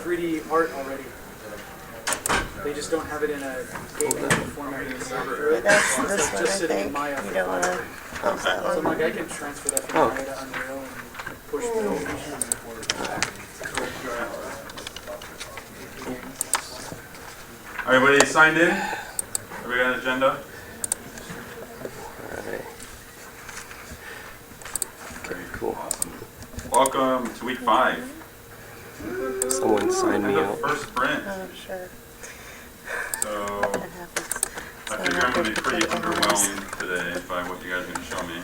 3D art already. They just don't have it in a KDB format in the server. That's So this it's one, just I sitting in think. Maya You for don't want to Fiverr. close that So I'm one. like, I can transfer that from Maya to Unreal and push build. Everybody signed in? Everybody got an agenda? Very cool. Awesome. Welcome to week 5. Someone signed me And the out. first sprint. Oh, sure. So That happens. I figure I'm going to be pretty underwhelmed today by what you guys are going to show me.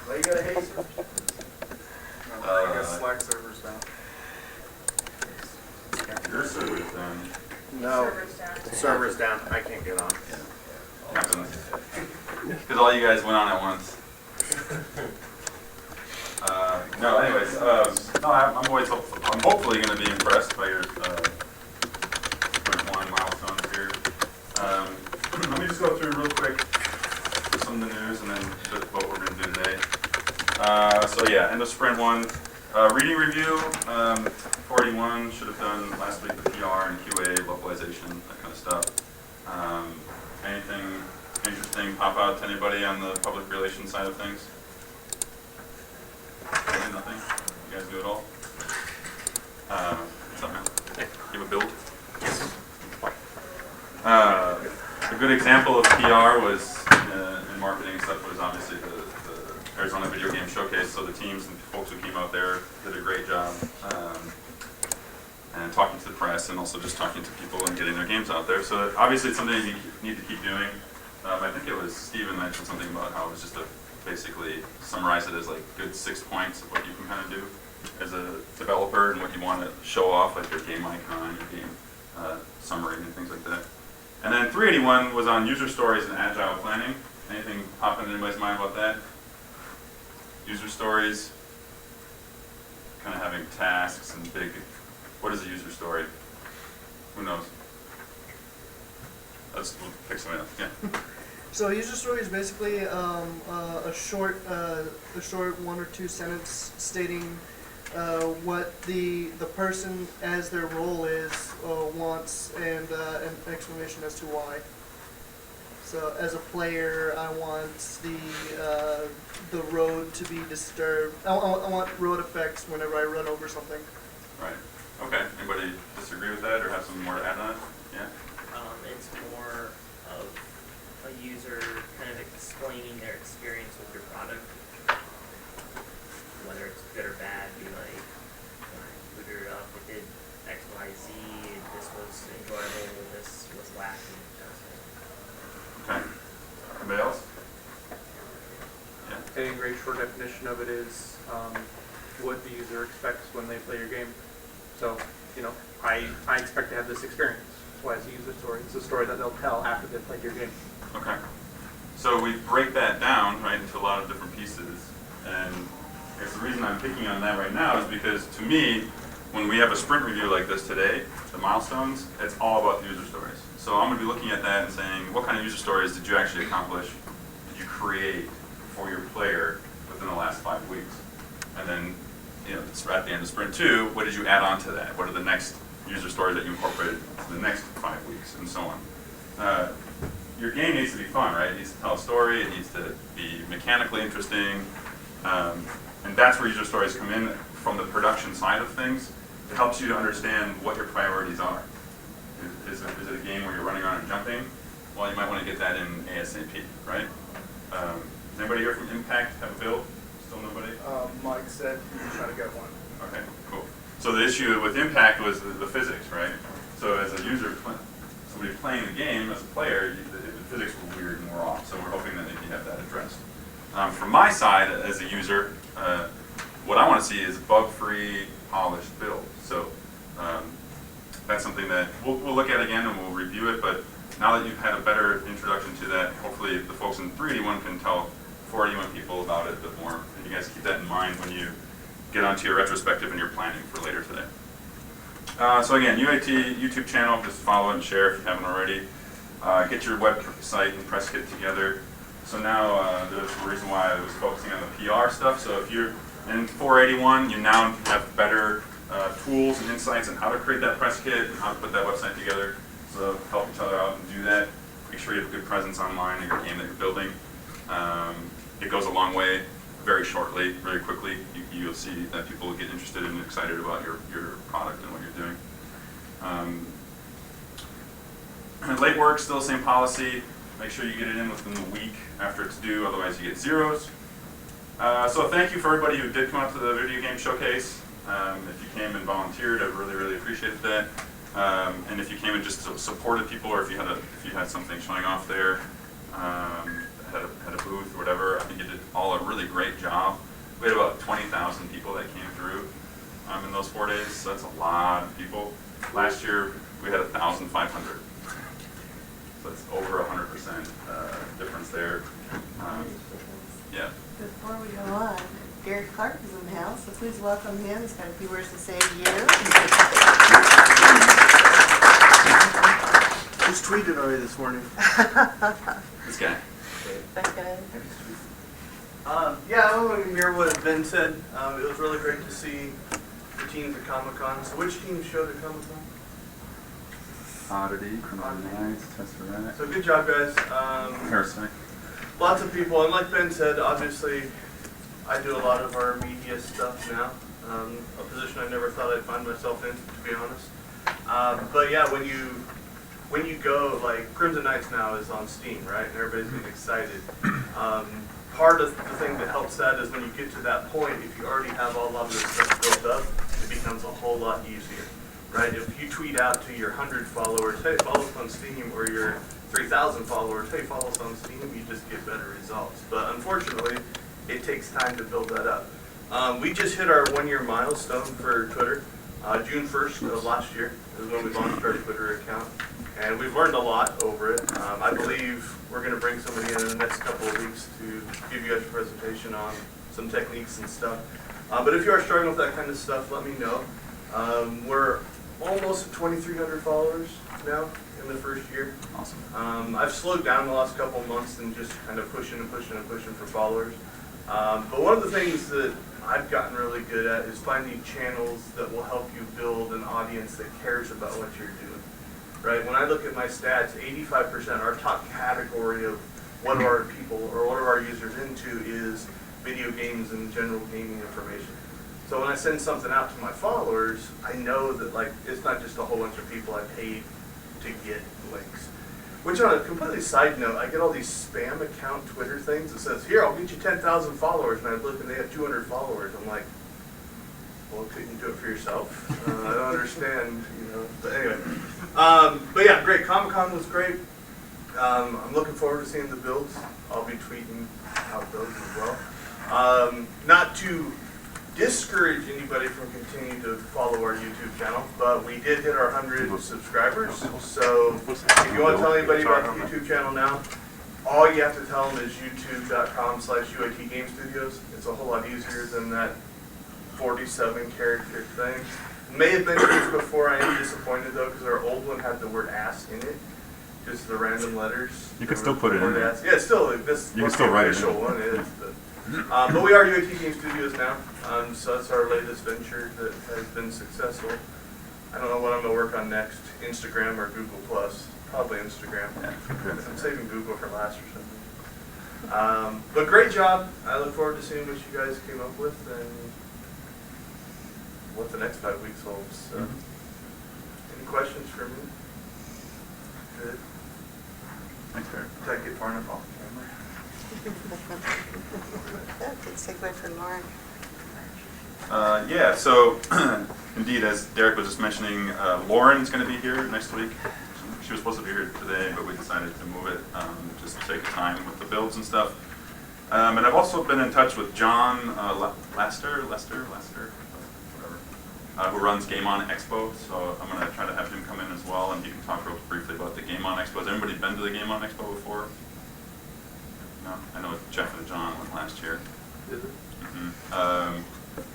Well, you gotta hate I guess Slack server's down. Your server's done. No, server's down. I can't get on. Happens. Because all you guys went on at once. No, anyways, no, I'm hopefully going to be impressed by your sprint 1 milestones here. Let me just go through real quick some of the news and then just what we're going to do today. So yeah, end of sprint 1. Reading review, 41 should have done last week with PR and QA, localization, that kind of stuff. Anything interesting pop out to anybody on the public relations side of things? Nothing? You guys do it all? What's up, man? Hey, you have a build? Yes. A good example of PR was in marketing and stuff was obviously the Arizona Video Game Showcase. So the teams and folks who came out there did a great job, and talking to the press and also just talking to people and getting their games out there. So obviously it's something you need to keep doing. I think it was Steven mentioned something about how it was just to basically summarize it as like good 6 points of what you can kind of do as a developer and what you want to show off, like your game icon, your game summary and things like that. And then 381 was on user stories and agile planning. Anything pop into anybody's mind about that? User stories, kind of having tasks and big, what is a user story? Who knows? We'll pick somebody else, yeah. So a user story is basically a short 1 or 2 sentence stating what the person as their role is wants and an explanation as to why. So as a player, I want the road to be disturbed. I want road effects whenever I run over something. Right. Okay. Anybody disagree with that or have something more to add on it? Yeah. It's more of a user kind of explaining their experience with your product, whether it's good or bad. Be like, when I booted it up, it did X, Y, Z. This was enjoyable. This was lacking. Okay. Anybody else? Yeah. I think a great short definition of it is what the user expects when they play your game. So, I expect to have this experience. That's why it's a user story. It's a story that they'll tell after they've played your game. Okay. So we break that down, right, into a lot of different pieces. And I guess the reason I'm picking on that right now is because to me, when we have a sprint review like this today, the milestones, it's all about the user stories. So I'm going to be looking at that and saying, what kind of user stories did you actually accomplish, did you create for your player within the last 5 weeks? And then, at the end of sprint 2, what did you add on to that? What are the next user stories that you incorporated to the next 5 weeks, and so on? Your game needs to be fun, right? It needs to tell a story, it needs to be mechanically interesting, and that's where user stories come in from the production side of things. It helps you to understand what your priorities are. Is it a game where you're running around and jumping? Well, you might want to get that in ASAP, right? Does anybody here from Impact have a build? Still nobody? Mike said he's trying to get one. Okay, cool. So the issue with Impact was the physics, right? So as a user, somebody playing the game, as a player, the physics were weird and were off. So we're hoping that maybe you have that addressed. From my side, as a user, what I want to see is a bug-free, polished build. So that's something that we'll look at again and we'll review it. But now that you've had a better introduction to that, hopefully the folks in 381 can tell 481 people about it a bit more. And you guys keep that in mind when you get onto your retrospective and your planning for later today. So again, UAT YouTube channel, just follow it and share if you haven't already. Get your website and press kit together. So now there's the reason why I was focusing on the PR stuff. So if you're in 481, you now have better tools and insights on how to create that press kit and how to put that website together. So help each other out and do that. Make sure you have a good presence online in your game that you're building. It goes a long way. Very shortly, very quickly, you'll see that people will get interested and excited about your product and what you're doing. Late work, still the same policy. Make sure you get it in within the week after it's due, otherwise you get zeros. So thank you for everybody who did come out to the video game showcase. If you came and volunteered, I really, really appreciated that. And if you came and just supported people, or if you had something showing off there, had a booth or whatever, I think you did all a really great job. We had about 20,000 people that came through in those 4 days, so that's a lot of people. Last year we had 1,500, so it's over 100% difference there. Yeah. Before we go on, Derek Clark is in the house, so please welcome him. He's got a few words to say to you. Who's tweeted already this morning? This guy. Okay. Yeah, I want to mirror what Ben said. It was really great to see the teams at Comic-Con. So which teams showed at Comic-Con? Oddity, Criminal Minds, Test for That. So good job, guys. Parasite. Lots of people, and like Ben said, obviously, I do a lot of our media stuff now. A position I never thought I'd find myself in, to be honest. But yeah, when you go, like, Crimson Knights now is on Steam, right? And everybody's getting excited. Part of the thing that helps that is when you get to that point, if you already have a lot of this stuff built up, it becomes a whole lot easier, right? If you tweet out to your 100 followers, hey, follow us on Steam, or your 3,000 followers, hey, follow us on Steam, you just get better results. But unfortunately, it takes time to build that up. We just hit our 1-year milestone for Twitter. June 1st of last year is when we launched our Twitter account. And we've learned a lot over it. I believe we're going to bring somebody in the next couple of weeks to give you guys a presentation on some techniques and stuff. But if you are struggling with that kind of stuff, let me know. We're almost at 2,300 followers now in the first year. Awesome. I've slowed down the last couple of months and just kind of pushing for followers. But one of the things that I've gotten really good at is finding channels that will help you build an audience that cares about what you're doing. Right? When I look at my stats, 85%, our top category of what are our people or what are our users into is video games and general gaming information. So when I send something out to my followers, I know that, like, it's not just a whole bunch of people I paid to get links. Which, on a completely side note, I get all these spam account Twitter things that says, here, I'll get you 10,000 followers, and I look and they have 200 followers. I'm like, well, couldn't you do it for yourself? I don't understand, you know, but anyway. But yeah, great. Comic-Con was great. I'm looking forward to seeing the builds. I'll be tweeting out those as well. Not to discourage anybody from continuing to follow our YouTube channel, but we did hit our 100 subscribers. So if you want to tell anybody about the YouTube channel now, all you have to tell them is youtube.com/UAT Game Studios. It's a whole lot easier than that 47 character thing. May have been used before. I am disappointed though, because our old one had the word ass in it, just the random letters. You can still put it in there. Yeah, it's still, this You what can still the write it official in. one is. But we are UAT Game Studios now, so that's our latest venture that has been successful. I don't know what I'm going to work on next, Instagram or Google+. Probably Instagram. Yeah. I'm saving Google for last or something. But great job. I look forward to seeing what you guys came up with and what the next 5 weeks holds. So, any questions for me? Good. Thanks, Barry. Did I get far enough off camera? Good segue for Lauren. Yeah, so indeed, as Derek was just mentioning, Lauren's going to be here next week. She was supposed to be here today, but we decided to move it just to take time with the builds and stuff. And I've also been in touch with John Lester, whatever, who runs Game On Expo. So I'm going to try to have him come in as well, and he can talk real briefly about the Game On Expo. Has anybody been to the Game On Expo before? No, I know Jeff and John went last year. Is it?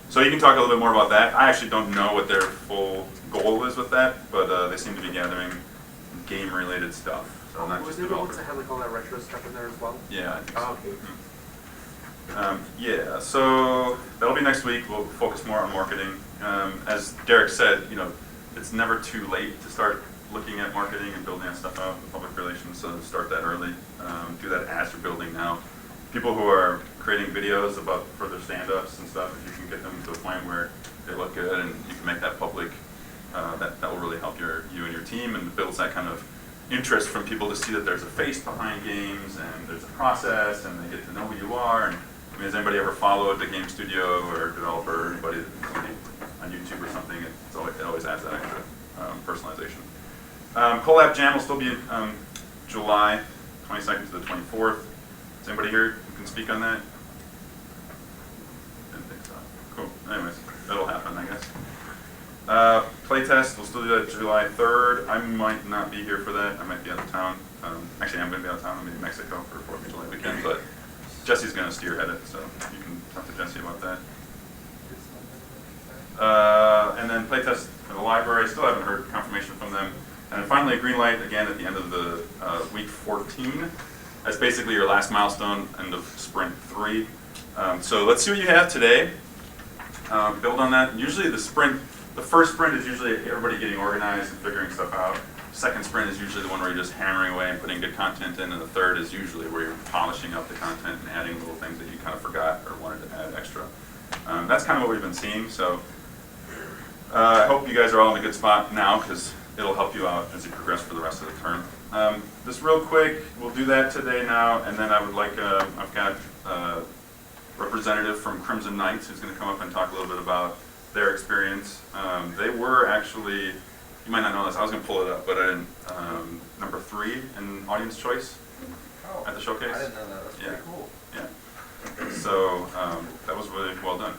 So you can talk a little bit more about that. I actually don't know what their full goal is with that, but they seem to be gathering game-related stuff. So not Was just there the ones developers. that had like all that retro stuff in there as well? Yeah, I think so. Oh, okay. Yeah, so that'll be next week. We'll focus more on marketing. As Derek said, it's never too late to start looking at marketing and building that stuff out in public relations, so start that early. Do that as you're building now. People who are creating videos about for their stand-ups and stuff, if you can get them to a point where they look good and you can make that public, that will really help you and your team, and builds that kind of interest from people to see that there's a face behind games and there's a process and they get to know who you are. And I mean, has anybody ever followed the game studio or developer, anybody on YouTube or something? It always adds that extra personalization. Collab Jam will still be July 22nd to the 24th. Is anybody here who can speak on that? Didn't think so. Cool. Anyways, that'll happen, I guess. Playtest, we'll still do that July 3rd. I might not be here for that. I might be out of town. Actually, I'm going to be out of town. I'm in Mexico for 4th of July weekend, but Jesse's going to steerhead it, so you can talk to Jesse about that. And then playtest for the library. Still haven't heard confirmation from them. And then finally, a green light again at the end of the week 14. That's basically your last milestone, end of sprint 3. So let's see what you have today. Build on that. Usually the first sprint is usually everybody getting organized and figuring stuff out. Second sprint is usually the one where you're just hammering away and putting good content in, and the third is usually where you're polishing up the content and adding little things that you kind of forgot or wanted to add extra. That's kind of what we've been seeing. So I hope you guys are all in a good spot now, because it'll help you out as you progress for the rest of the term. Just real quick, we'll do that today now, and then I would like, I've got a representative from Crimson Knights who's going to come up and talk a little bit about their experience. They were actually, you might not know this, I was going to pull it up, but I didn't, number 3 in audience choice at the showcase. I didn't know that. That's pretty cool. Yeah. So that was really well done.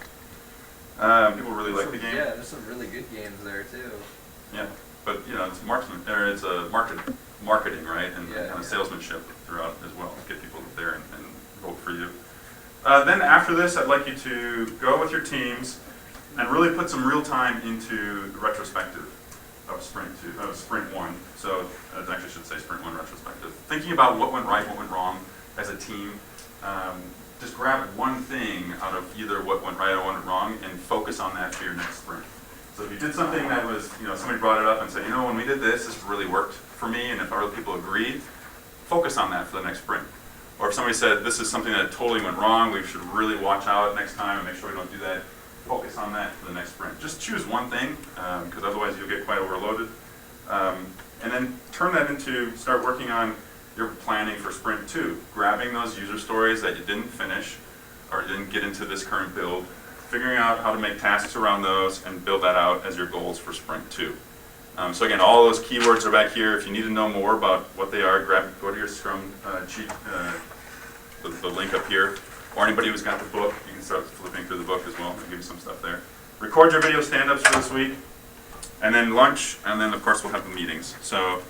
People really like the game. Yeah, there's some really good games there too. Yeah, but it's it's a marketing, right, and kind of salesmanship throughout as well to get people there and vote for you. Then after this, I'd like you to go with your teams and really put some real time into the retrospective of sprint 1. So I actually should say sprint 1 retrospective. Thinking about what went right, what went wrong as a team. Just grab one thing out of either what went right or what went wrong and focus on that for your next sprint. So if you did something that was, somebody brought it up and said, when we did this really worked for me, and if other people agreed, focus on that for the next sprint. Or if somebody said, this is something that totally went wrong, we should really watch out next time and make sure we don't do that, focus on that for the next sprint. Just choose one thing, because otherwise you'll get quite overloaded. And then turn that into, start working on your planning for sprint 2, grabbing those user stories that you didn't finish or didn't get into this current build, figuring out how to make tasks around those and build that out as your goals for sprint 2. So again, all those keywords are back here. If you need to know more about what they are, go to your Scrum cheat, the link up here, or anybody who's got the book, you can start flipping through the book as well. I'll give you some stuff there. Record your video stand-ups for this week, and then lunch, and then of course we'll have the meetings. So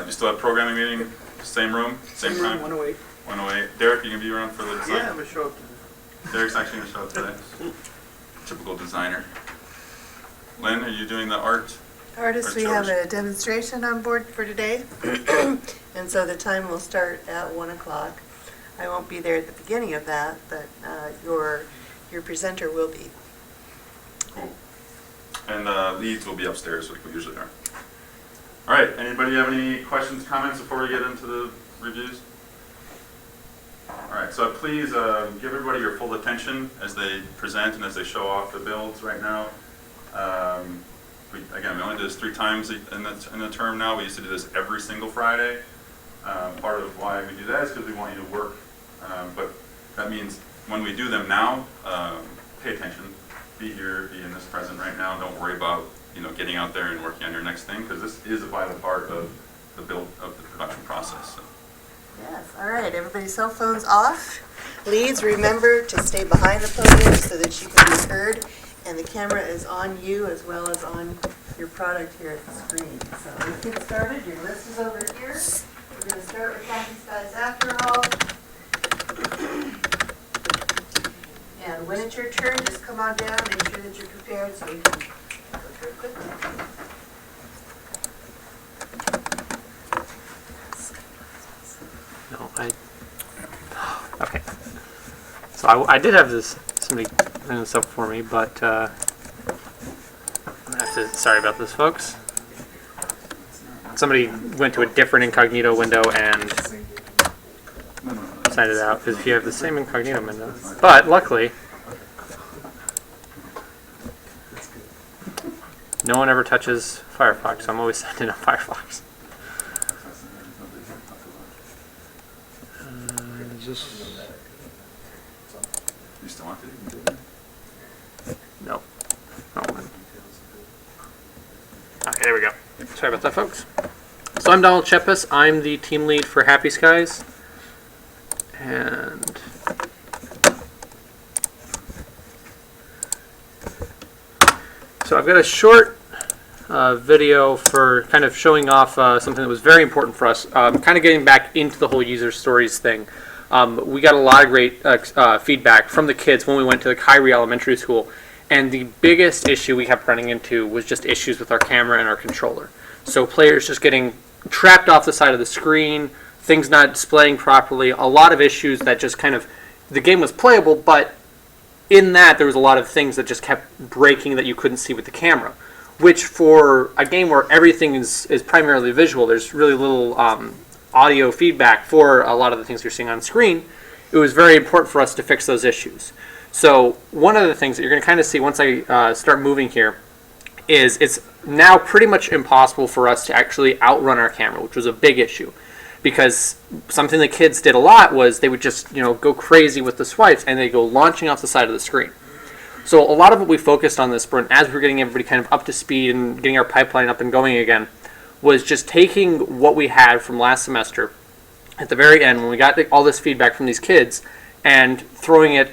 you still have programming meeting, same room, same time? 108. 108. Derek, you gonna be around for the design? Yeah, I'm gonna show up today. Derek's actually gonna show up today. Typical designer. Lynn, are you doing the art? Artists, we have a demonstration on board for today, and so the time will start at 1 o'clock. I won't be there at the beginning of that, but your presenter will be. Cool. And leads will be upstairs like we usually are. All right, anybody have any questions, comments before we get into the reviews? All right, so please give everybody your full attention as they present and as they show off the builds right now. We only do this 3 times in the term now. We used to do this every single Friday. Part of why we do that is because we want you to work. But that means when we do them now, pay attention. Be here, be in this present right now. Don't worry about getting out there and working on your next thing, because this is a vital part of the build of the production process. So. Yes, all right, everybody's cell phones off. Leads, remember to stay behind the podium so that you can be heard, and the camera is on you as well as on your product here at the screen. So let's get started. Your list is over here. We're going to start with Happy Skies After All. And when it's your turn, just come on down, make sure that you're prepared so you can go through it quickly. No, okay. I did have somebody doing this up for me, but I'm gonna have to. Sorry about this, folks. Somebody went to a different incognito window and signed it out because if you have the same incognito window, but luckily, no one ever touches Firefox. So I'm always signed in on Firefox. You still want to? No. Oh, okay, there we go. Sorry about that, folks. So I'm Donald Cheppis. I'm the team lead for Happy Skies. And so I've got a short video for kind of showing off something that was very important for us, kind of getting back into the whole user stories thing. We got a lot of great feedback from the kids when we went to the Kyrie Elementary School, and the biggest issue we kept running into was just issues with our camera and our controller. So players just getting trapped off the side of the screen, things not displaying properly, a lot of issues that just kind of, the game was playable, but in that there was a lot of things that just kept breaking that you couldn't see with the camera, which for a game where everything is primarily visual, there's really little audio feedback for a lot of the things you're seeing on screen, it was very important for us to fix those issues. So one of the things that you're going to kind of see once I start moving here is it's now pretty much impossible for us to actually outrun our camera, which was a big issue. Because something the kids did a lot was they would just go crazy with the swipes and they'd go launching off the side of the screen. So a lot of what we focused on this sprint as we were getting everybody kind of up to speed and getting our pipeline up and going again was just taking what we had from last semester at the very end when we got all this feedback from these kids and throwing it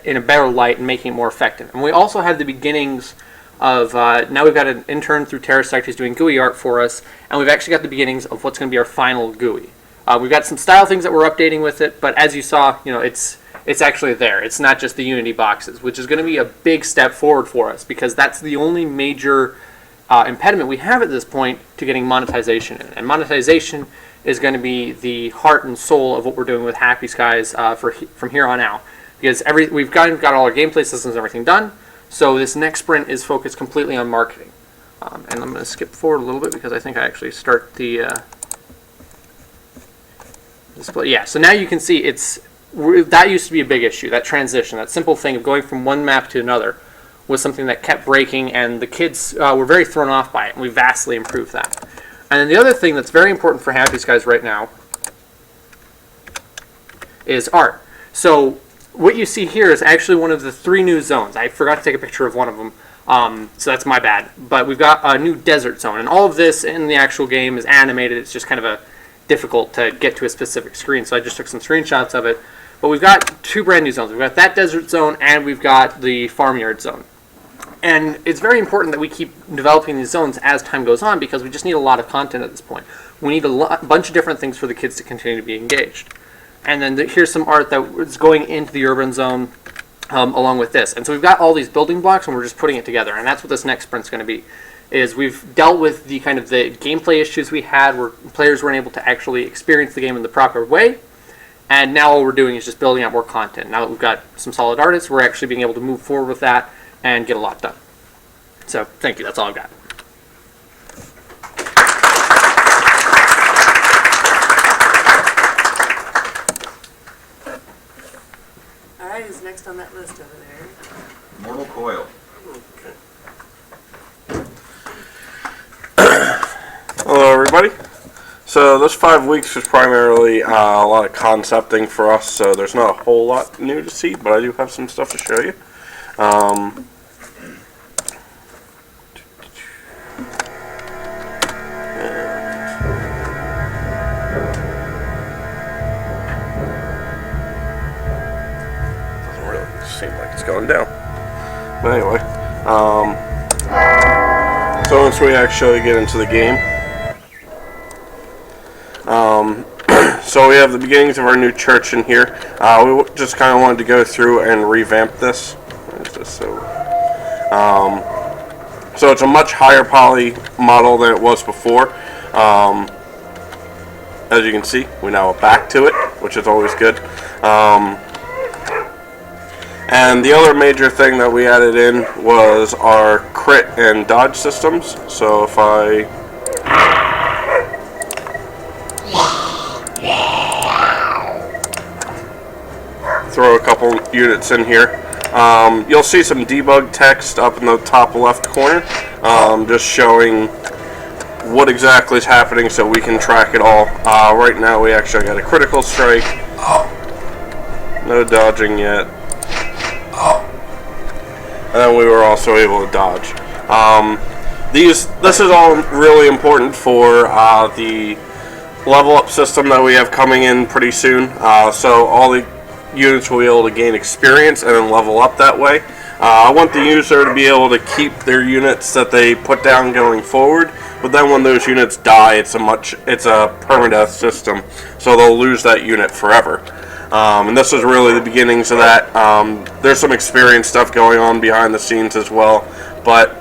in a better light and making it more effective. And we also had the beginnings of, now we've got an intern through TerraSect who's doing GUI art for us, and we've actually got the beginnings of what's going to be our final GUI. We've got some style things that we're updating with it, but as you saw, it's actually there. It's not just the Unity boxes, which is going to be a big step forward for us because that's the only major impediment we have at this point to getting monetization in. And monetization is going to be the heart and soul of what we're doing with Happy Skies from here on out. Because we've got all our gameplay systems and everything done, so this next sprint is focused completely on marketing. And I'm going to skip forward a little bit because I think I actually start the display. Yeah, so now you can see that used to be a big issue, that transition, that simple thing of going from one map to another was something that kept breaking, and the kids were very thrown off by it, and we vastly improved that. And then the other thing that's very important for Happy Skies right now is art. So what you see here is actually one of the 3 new zones. I forgot to take a picture of one of them, so that's my bad. But we've got a new desert zone, and all of this in the actual game is animated. It's just kind of difficult to get to a specific screen, so I just took some screenshots of it. But we've got 2 brand new zones. We've got that desert zone, and we've got the farmyard zone. And it's very important that we keep developing these zones as time goes on because we just need a lot of content at this point. We need a bunch of different things for the kids to continue to be engaged. And then here's some art that is going into the urban zone along with this. And so we've got all these building blocks and we're just putting it together. And that's what this next sprint's going to be. Is we've dealt with the kind of the gameplay issues we had where players weren't able to actually experience the game in the proper way. And now all we're doing is just building out more content. Now that we've got some solid artists, we're actually being able to move forward with that and get a lot done. So, thank you. That's all I've got. All right, who's next on that list over there? Mortal Coil. Hello everybody. So this 5 weeks was primarily a lot of concepting for us, so there's not a whole lot new to see, but I do have some stuff to show you. Doesn't really seem like it's going down. But anyway, so once we actually get into the game, so we have the beginnings of our new church in here. We just kind of wanted to go through and revamp this. So it's a much higher poly model than it was before. As you can see, we now are back to it, which is always good. And the other major thing that we added in was our crit and dodge systems. So if I throw a couple units in here, you'll see some debug text up in the top left corner, just showing what exactly is happening so we can track it all. Right now we actually got a critical strike. No dodging yet. And then we were also able to dodge. This is all really important for the level up system that we have coming in pretty soon. So all the units will be able to gain experience and then level up that way. I want the user to be able to keep their units that they put down going forward, but then when those units die, it's a permadeath system, so they'll lose that unit forever. And this is really the beginnings of that. There's some experience stuff going on behind the scenes as well, but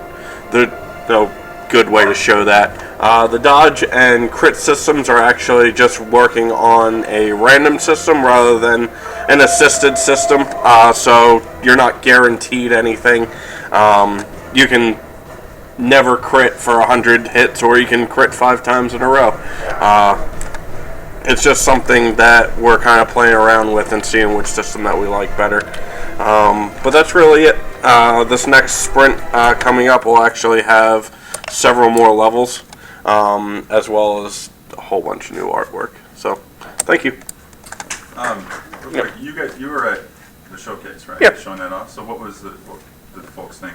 there's no good way to show that. The dodge and crit systems are actually just working on a random system rather than an assisted system, so you're not guaranteed anything. You can never crit for 100 hits, or you can crit 5 times in a row. It's just something that we're kind of playing around with and seeing which system that we like better. But that's really it. This next sprint coming up will actually have several more levels, as well as a whole bunch of new artwork. So, thank you. Real quick, you were at the showcase, right? Yep. Showing that off. So what did the folks think?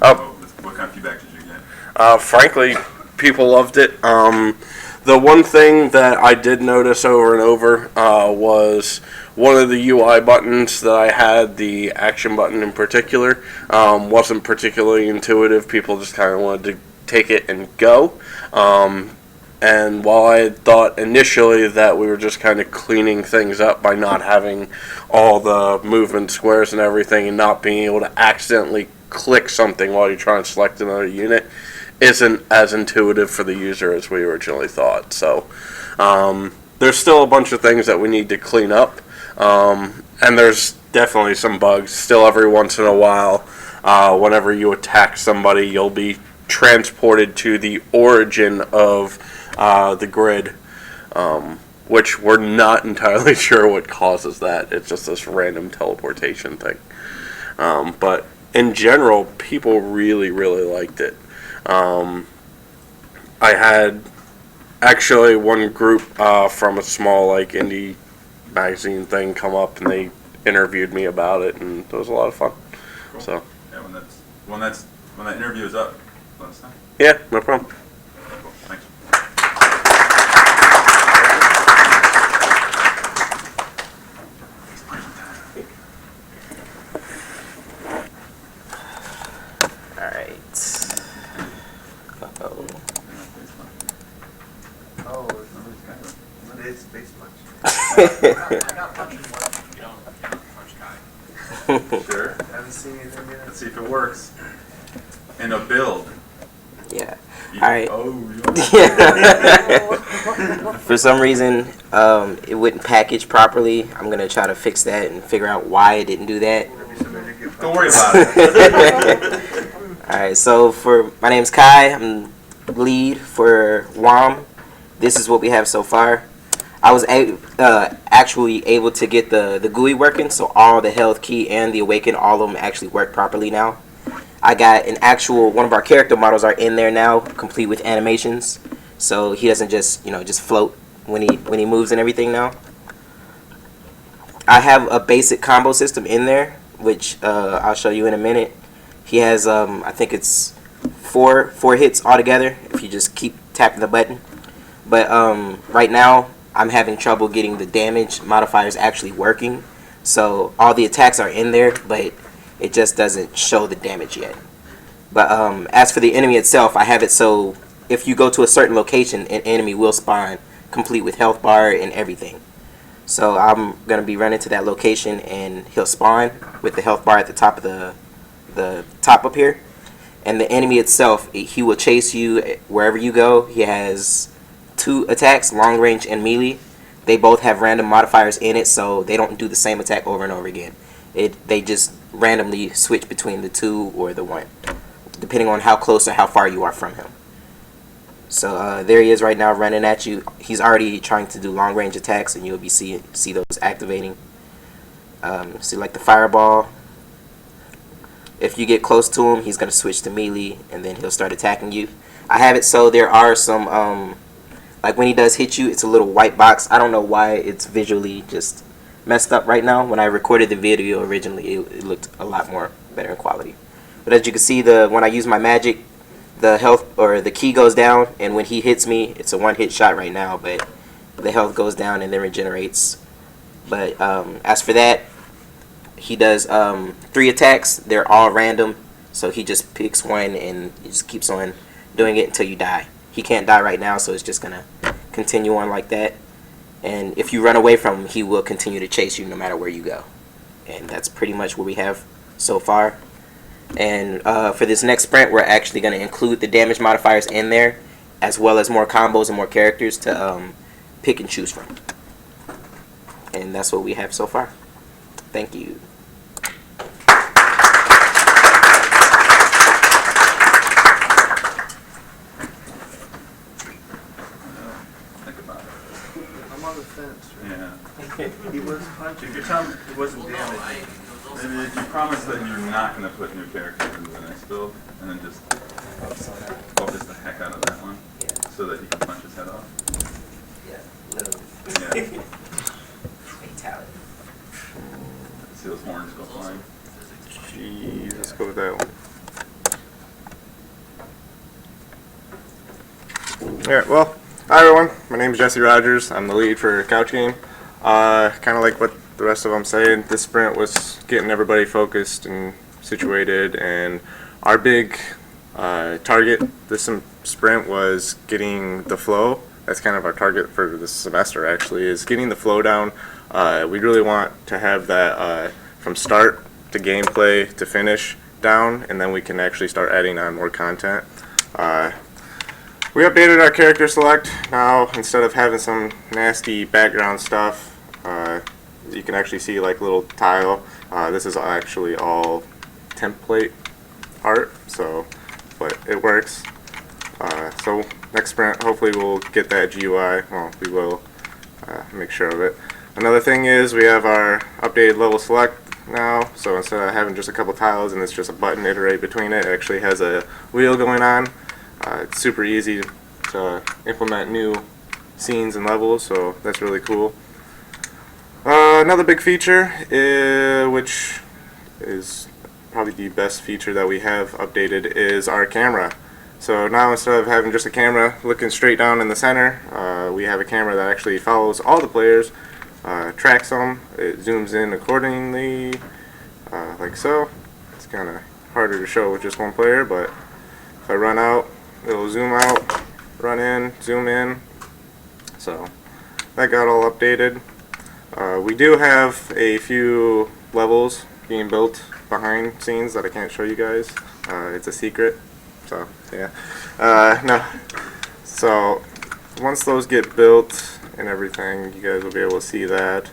Oh. What kind of feedback did you get? Frankly, people loved it. The one thing that I did notice over and over was one of the UI buttons that I had, the action button in particular, wasn't particularly intuitive. People just kind of wanted to take it and go. And while I had thought initially that we were just kind of cleaning things up by not having all the movement squares and everything and not being able to accidentally click something while you're trying to select another unit, isn't as intuitive for the user as we originally thought. So there's still a bunch of things that we need to clean up, and there's definitely some bugs. Still, every once in a while, whenever you attack somebody, you'll be transported to the origin of the grid, which we're not entirely sure what causes that. It's just this random teleportation thing. But in general, people really, really liked it. I had actually one group from a small indie magazine thing come up and they interviewed me about it, and it was a lot of fun. Cool. So yeah, when that interview is up, let us know. yeah, no problem. Cool. Thanks. Alright. Uh-oh. Oh, it is space punch. I got punching one. You don't punch guy. Sure. Haven't seen anything yet. Let's see if it works. In a build. Yeah. You, Alright. For some reason, it wouldn't package properly. I'm gonna try to fix that and figure out why it didn't do that. Don't worry about it. Alright, so my name's Kai. I'm lead for WAM. This is what we have so far. I was actually able to get the GUI working, so all the health key and the awaken, all of them actually work properly now. I got one of our character models are in there now, complete with animations, so he doesn't just float when he moves and everything now. I have a basic combo system in there, which I'll show you in a minute. He has I think it's four hits altogether if you just keep tapping the button. But right now I'm having trouble getting the damage modifiers actually working. So all the attacks are in there, but it just doesn't show the damage yet. But as for the enemy itself, I have it so if you go to a certain location, an enemy will spawn complete with health bar and everything. So I'm going to be running to that location and he'll spawn with the health bar at the top of the top up here. And the enemy itself, he will chase you wherever you go. He has 2 attacks, long range and melee. They both have random modifiers in it, so they don't do the same attack over and over again. They just randomly switch between the 2 or the 1, depending on how close or how far you are from him. So there he is right now running at you. He's already trying to do long range attacks, and you'll be see those activating. See like the fireball. If you get close to him, he's gonna switch to melee, and then he'll start attacking you. I have it so there are some like when he does hit you, it's a little white box. I don't know why it's visually just messed up right now. When I recorded the video originally, it looked a lot more better in quality. But as you can see, when I use my magic, the health or the key goes down, and when he hits me, it's a one-hit shot right now, but the health goes down and then regenerates. But as for that, he does 3 attacks. They're all random, so he just picks one and he just keeps on doing it until you die. He can't die right now, so it's just gonna continue on like that. And if you run away from him, he will continue to chase you no matter where you go. And that's pretty much what we have so far. And for this next sprint, we're actually going to include the damage modifiers in there, as well as more combos and more characters to pick and choose from. And that's what we have so far. Thank you. Think about it. I'm on the fence. Yeah. He was punching. You're telling me he wasn't damaged. Maybe you promise that you're not going to put new characters into the next build, and then just focus the heck out of that one, so that he can punch his head off. Yeah, literally. Yeah. Fatality. See those horns go flying. Jeez, let's go with that one. Alright, well, hi everyone. My name is Jesse Rogers. I'm the lead for Couch Game. Kind of like what the rest of them saying, this sprint was getting everybody focused and situated, and our big target this sprint was getting the flow. That's kind of our target for this semester, actually, is getting the flow down. We really want to have that from start to gameplay to finish down, and then we can actually start adding on more content. We updated our character select now. Instead of having some nasty background stuff, you can actually see like little tile. This is actually all template art, but it works. So next sprint, hopefully we'll get that GUI. Well, we will make sure of it. Another thing is we have our updated level select now. So instead of having just a couple tiles and it's just a button iterate between it, it actually has a wheel going on. It's super easy to implement new scenes and levels, so that's really cool. Another big feature, which is probably the best feature that we have updated, is our camera. So now instead of having just a camera looking straight down in the center, we have a camera that actually follows all the players, tracks them, it zooms in accordingly, like so. It's kind of harder to show with just one player, but if I run out, it'll zoom out, run in, zoom in. So that got all updated. We do have a few levels being built behind scenes that I can't show you guys. It's a secret. So yeah. No. So once those get built and everything, you guys will be able to see that.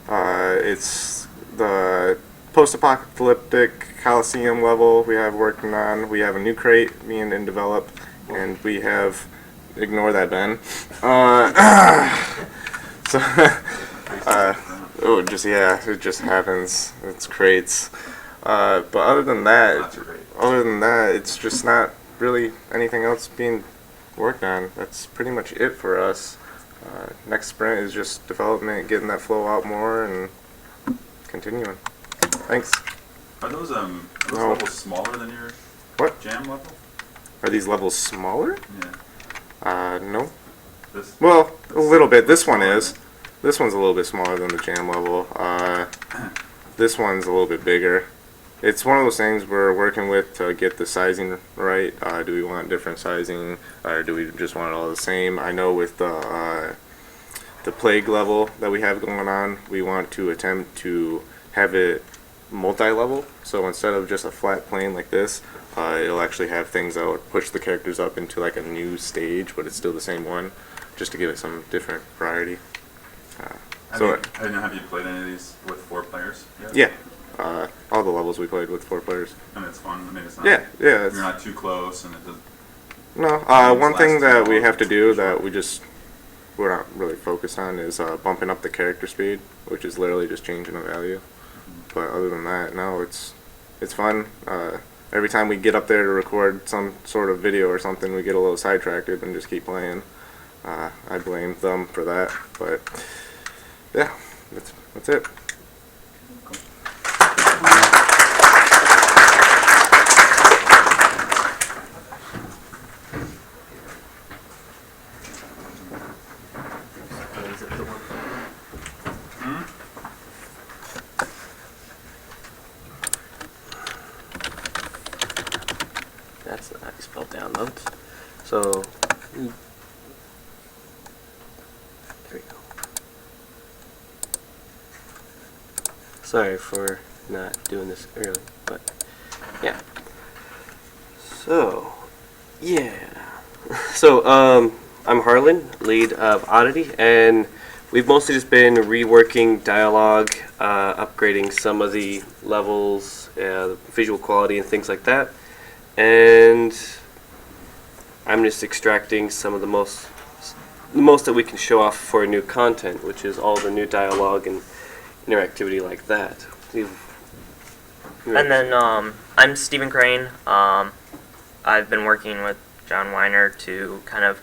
It's the post-apocalyptic Coliseum level we have working on. We have a new crate being in develop, and we have, ignore that, Ben. It just happens. It's crates. But other than that, it's just not really anything else being worked on. That's pretty much it for us. Next sprint is just development, getting that flow out more, and continuing. Thanks. Are those levels smaller than your jam level? Are these levels smaller? Yeah. No. Well, a little bit. This one is. This one's a little bit smaller than the jam level. This one's a little bit bigger. It's one of those things we're working with to get the sizing right. Do we want different sizing, or do we just want it all the same? I know with the plague level that we have going on, we want to attempt to have it multi-level. So instead of just a flat plane like this, it'll actually have things that would push the characters up into like a new stage, but it's still the same one, just to give it some different variety. Have you played any of these with 4 players yet? Yeah. all the levels we played with 4 players. And it's fun. I mean, it's not. Yeah, yeah. You're not too close, and it doesn't. No, Games one thing last that too we long. have to do that we're not really focused on is bumping up the character speed, which is literally just changing a value. But other than that, no, it's fun. Every time we get up there to record some sort of video or something, we get a little sidetracked and just keep playing. I blame them for that, but yeah, that's it. That's not how you spell downloads. So, there we go. Sorry for not doing this early, but yeah. So, yeah. So, I'm Harlan, lead of Oddity, and we've mostly just been reworking dialogue, upgrading some of the levels, visual quality, and things like that. And I'm just extracting some of the most that we can show off for new content, which is all the new dialogue and interactivity like that. And then I'm Stephen Crane. I've been working with John Weiner to kind of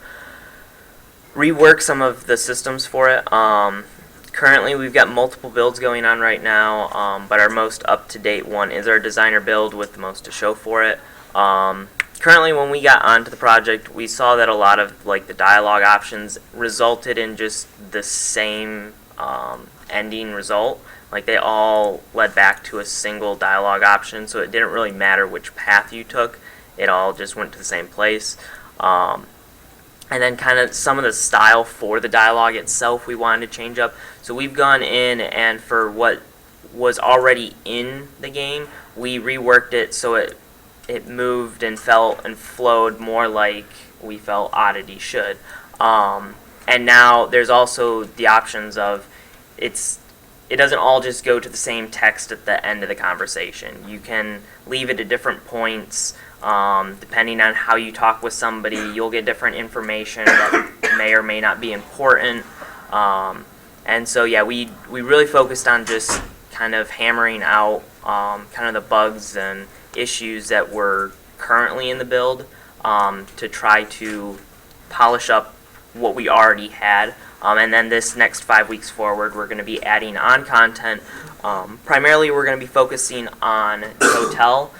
rework some of the systems for it. Currently, we've got multiple builds going on right now, but our most up-to-date one is our designer build with the most to show for it. Currently, when we got onto the project, we saw that a lot of the dialogue options resulted in just the same ending result. Like, they all led back to a single dialogue option, so it didn't really matter which path you took. It all just went to the same place. And then kind of some of the style for the dialogue itself we wanted to change up. So we've gone in, and for what was already in the game, we reworked it so it moved and felt and flowed more like we felt Oddity should. And now there's also the options of it doesn't all just go to the same text at the end of the conversation. You can leave it at different points. Depending on how you talk with somebody, you'll get different information that may or may not be important. And so yeah, we really focused on just kind of hammering out kind of the bugs and issues that were currently in the build to try to polish up what we already had. And then this next 5 weeks forward, we're going to be adding on content. Primarily, we're going to be focusing on the hotel.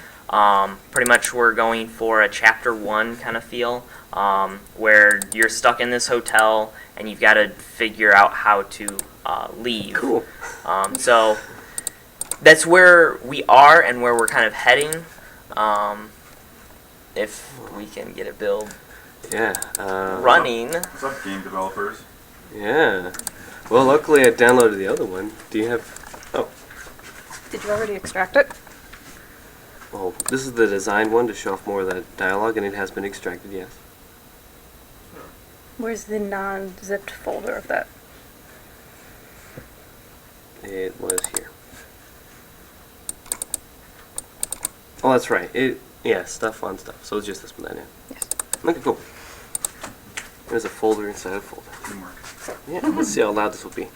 Pretty much we're going for a chapter 1 kind of feel, where you're stuck in this hotel and you've got to figure out how to leave. Cool. So that's where we are and where we're kind of heading, if we can get a build Yeah. running. What's up, game developers? Yeah. Well, luckily I downloaded the other one. Do you have... Oh. Did you already extract it? Well, this is the design one to show off more of that dialogue, and it has been extracted, yes. Where's the non-zipped folder of that? It was here. Oh, that's right. Yeah, stuff on stuff. So it's just this one then, yeah. Yes. Okay, cool. There's a folder inside a folder. Teamwork. Yeah, let's see how loud this will be.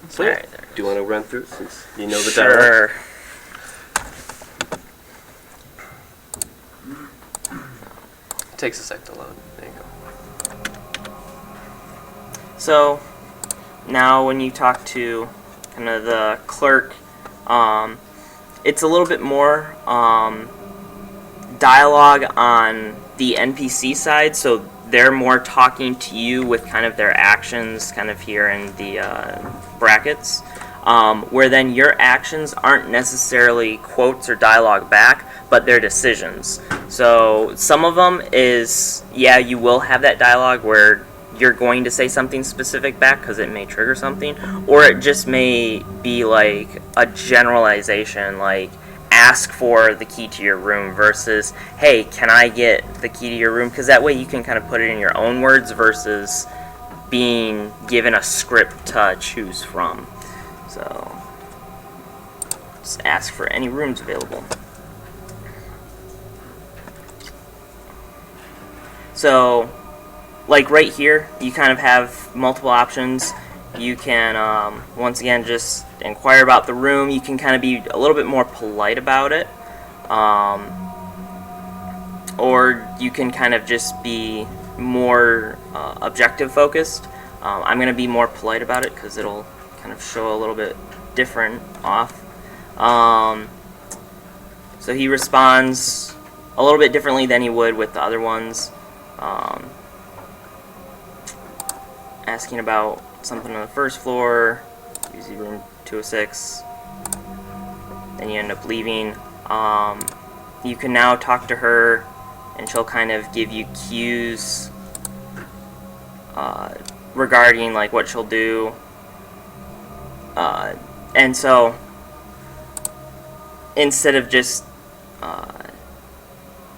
So, All right, do you want to run through it since you know the dialogue? Sure. It takes a sec to load. There you go. So now when you talk to kind of the clerk, it's a little bit more dialogue on the NPC side, so they're more talking to you with kind of their actions kind of here in the brackets, where then your actions aren't necessarily quotes or dialogue back, but they're decisions. So some of them is, yeah, you will have that dialogue where you're going to say something specific back because it may trigger something, or it just may be like a generalization, like ask for the key to your room versus, hey, can I get the key to your room? Because that way you can kind of put it in your own words versus being given a script to choose from. just ask for any rooms available. So, like right here, you kind of have multiple options. You can, once again, just inquire about the room. You can kind of be a little bit more polite about it. Or you can kind of just be more objective focused. I'm going to be more polite about it because it'll kind of show a little bit different off. So he responds a little bit differently than he would with the other ones. Asking about something on the first floor, usually room 206, then you end up leaving. You can now talk to her and she'll kind of give you cues regarding like what she'll do. And so instead of just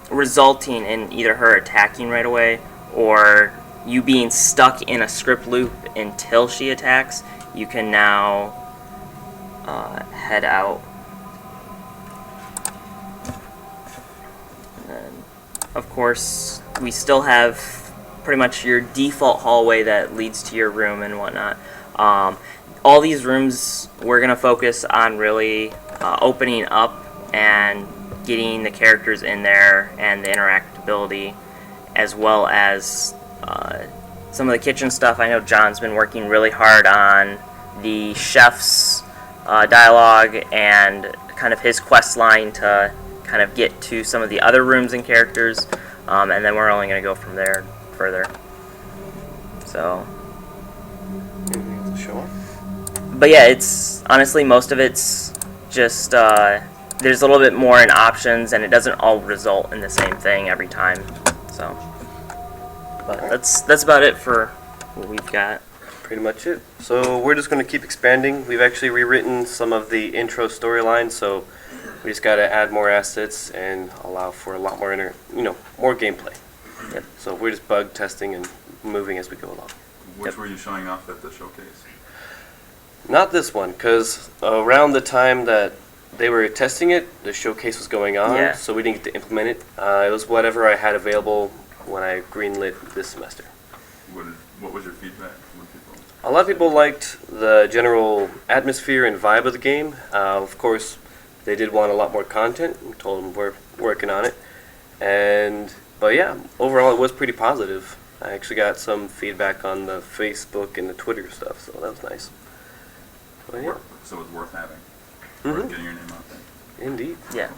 resulting in either her attacking right away or you being stuck in a script loop until she attacks, you can now head out. And then, of course, we still have pretty much your default hallway that leads to your room and whatnot. All these rooms we're going to focus on really opening up and getting the characters in there and the interactability, as well as some of the kitchen stuff. I know John's been working really hard on the chef's dialogue and kind of his quest line to kind of get to some of the other rooms and characters, and then we're only going to go from there further. So, but yeah, it's honestly most of it's just there's a little bit more in options, and it doesn't all result in the same thing every time. So, but that's about it for what we've got. Pretty much it. So we're just going to keep expanding. We've actually rewritten some of the intro storylines, so we just got to add more assets and allow for a lot more more gameplay. Yep. So we're just bug testing and moving as we go along. Which were you showing off at the showcase? Not this one, because around the time that they were testing it, the showcase was going on, Yeah. so we didn't get to implement it. It was whatever I had available when I greenlit this semester. What was your feedback? What people? A lot of people liked the general atmosphere and vibe of the game. Of course, they did want a lot more content. We told them we're working on it. But yeah, overall it was pretty positive. I actually got some feedback on the Facebook and the Twitter stuff, so that was nice. But yeah. So it's worth having. Mhm. Worth getting your name out there. Indeed. Yeah.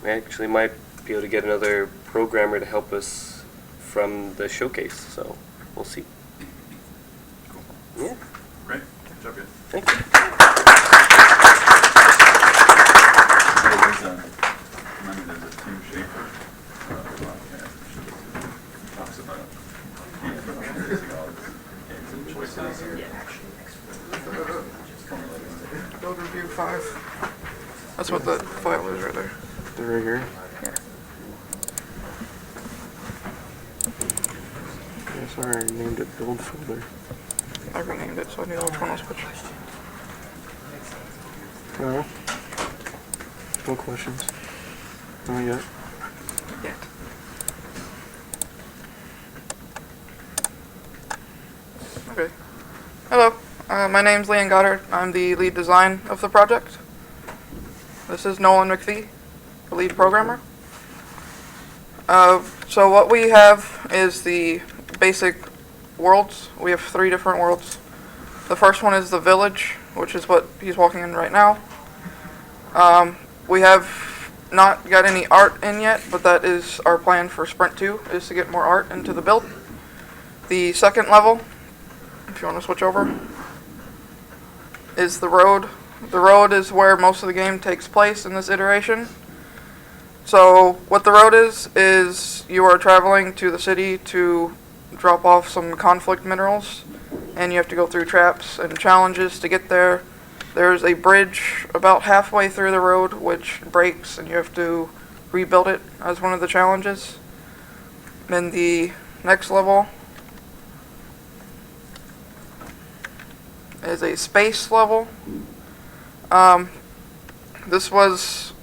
We actually might be able to get another programmer to help us from the showcase, so we'll see. Cool. Yeah. Great. Good job, guys. Thank you. There's a Tim Schafer podcast that talks about games and choices. Build review 5. That's what that file is right there. They're right here. Yeah. Yeah, sorry, I named it build folder. I renamed it, so I knew which one was which. No. No questions. Not yet. Yet. Okay. Hello. My name's Leon Goddard. I'm the lead design of the project. This is Nolan McPhee, the lead programmer. So what we have is the basic worlds. We have 3 different worlds. The first one is the village, which is what he's walking in right now. We have not got any art in yet, but that is our plan for Sprint 2, is to get more art into the build. The second level, if you want to switch over, is the road. The road is where most of the game takes place in this iteration. So what the road is you are traveling to the city to drop off some conflict minerals, and you have to go through traps and challenges to get there. There's a bridge about halfway through the road which breaks, and you have to rebuild it as one of the challenges. Then the next level is a space level. this was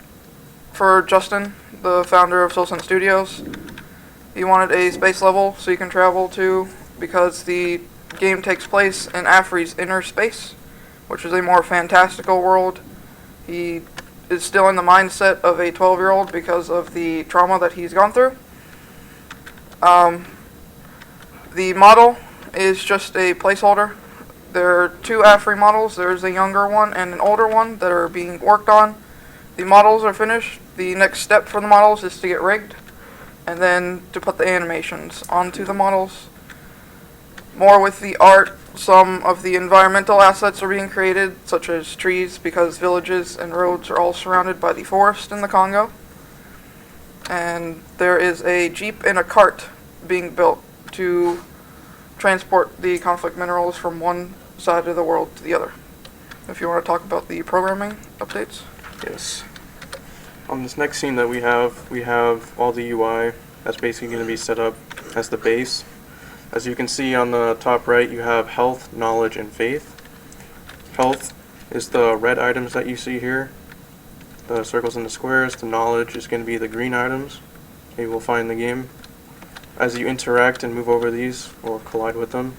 for Justin, the founder of SoulSense Studios. He wanted a space level so you can travel to, because the game takes place in Afri's inner space, which is a more fantastical world. He is still in the mindset of a 12-year-old because of the trauma that he's gone through. The model is just a placeholder. There are 2 Afri models. There's a younger one and an older one that are being worked on. The models are finished. The next step for the models is to get rigged, and then to put the animations onto the models. More with the art, some of the environmental assets are being created, such as trees, because villages and roads are all surrounded by the forest in the Congo. And there is a jeep and a cart being built to transport the conflict minerals from one side of the world to the other. If you want to talk about the programming updates. Yes. On this next scene that we have all the UI that's basically going to be set up as the base. As you can see on the top right, you have health, knowledge, and faith. Health is the red items that you see here, the circles and the squares. The knowledge is going to be the green items that you will find in the game. As you interact and move over these or collide with them,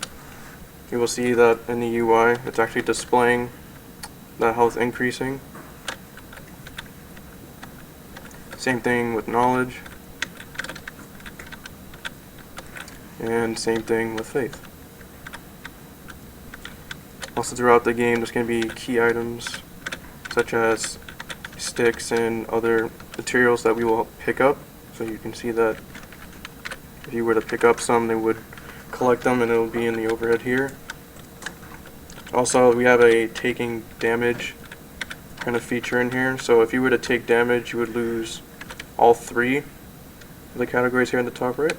you will see that in the UI it's actually displaying the health increasing. Same thing with knowledge. And same thing with faith. Also throughout the game there's going to be key items such as sticks and other materials that we will pick up. So you can see that if you were to pick up some, they would collect them and it will be in the overhead here. Also we have a taking damage kind of feature in here. So if you were to take damage, you would lose all 3 of the categories here in the top right,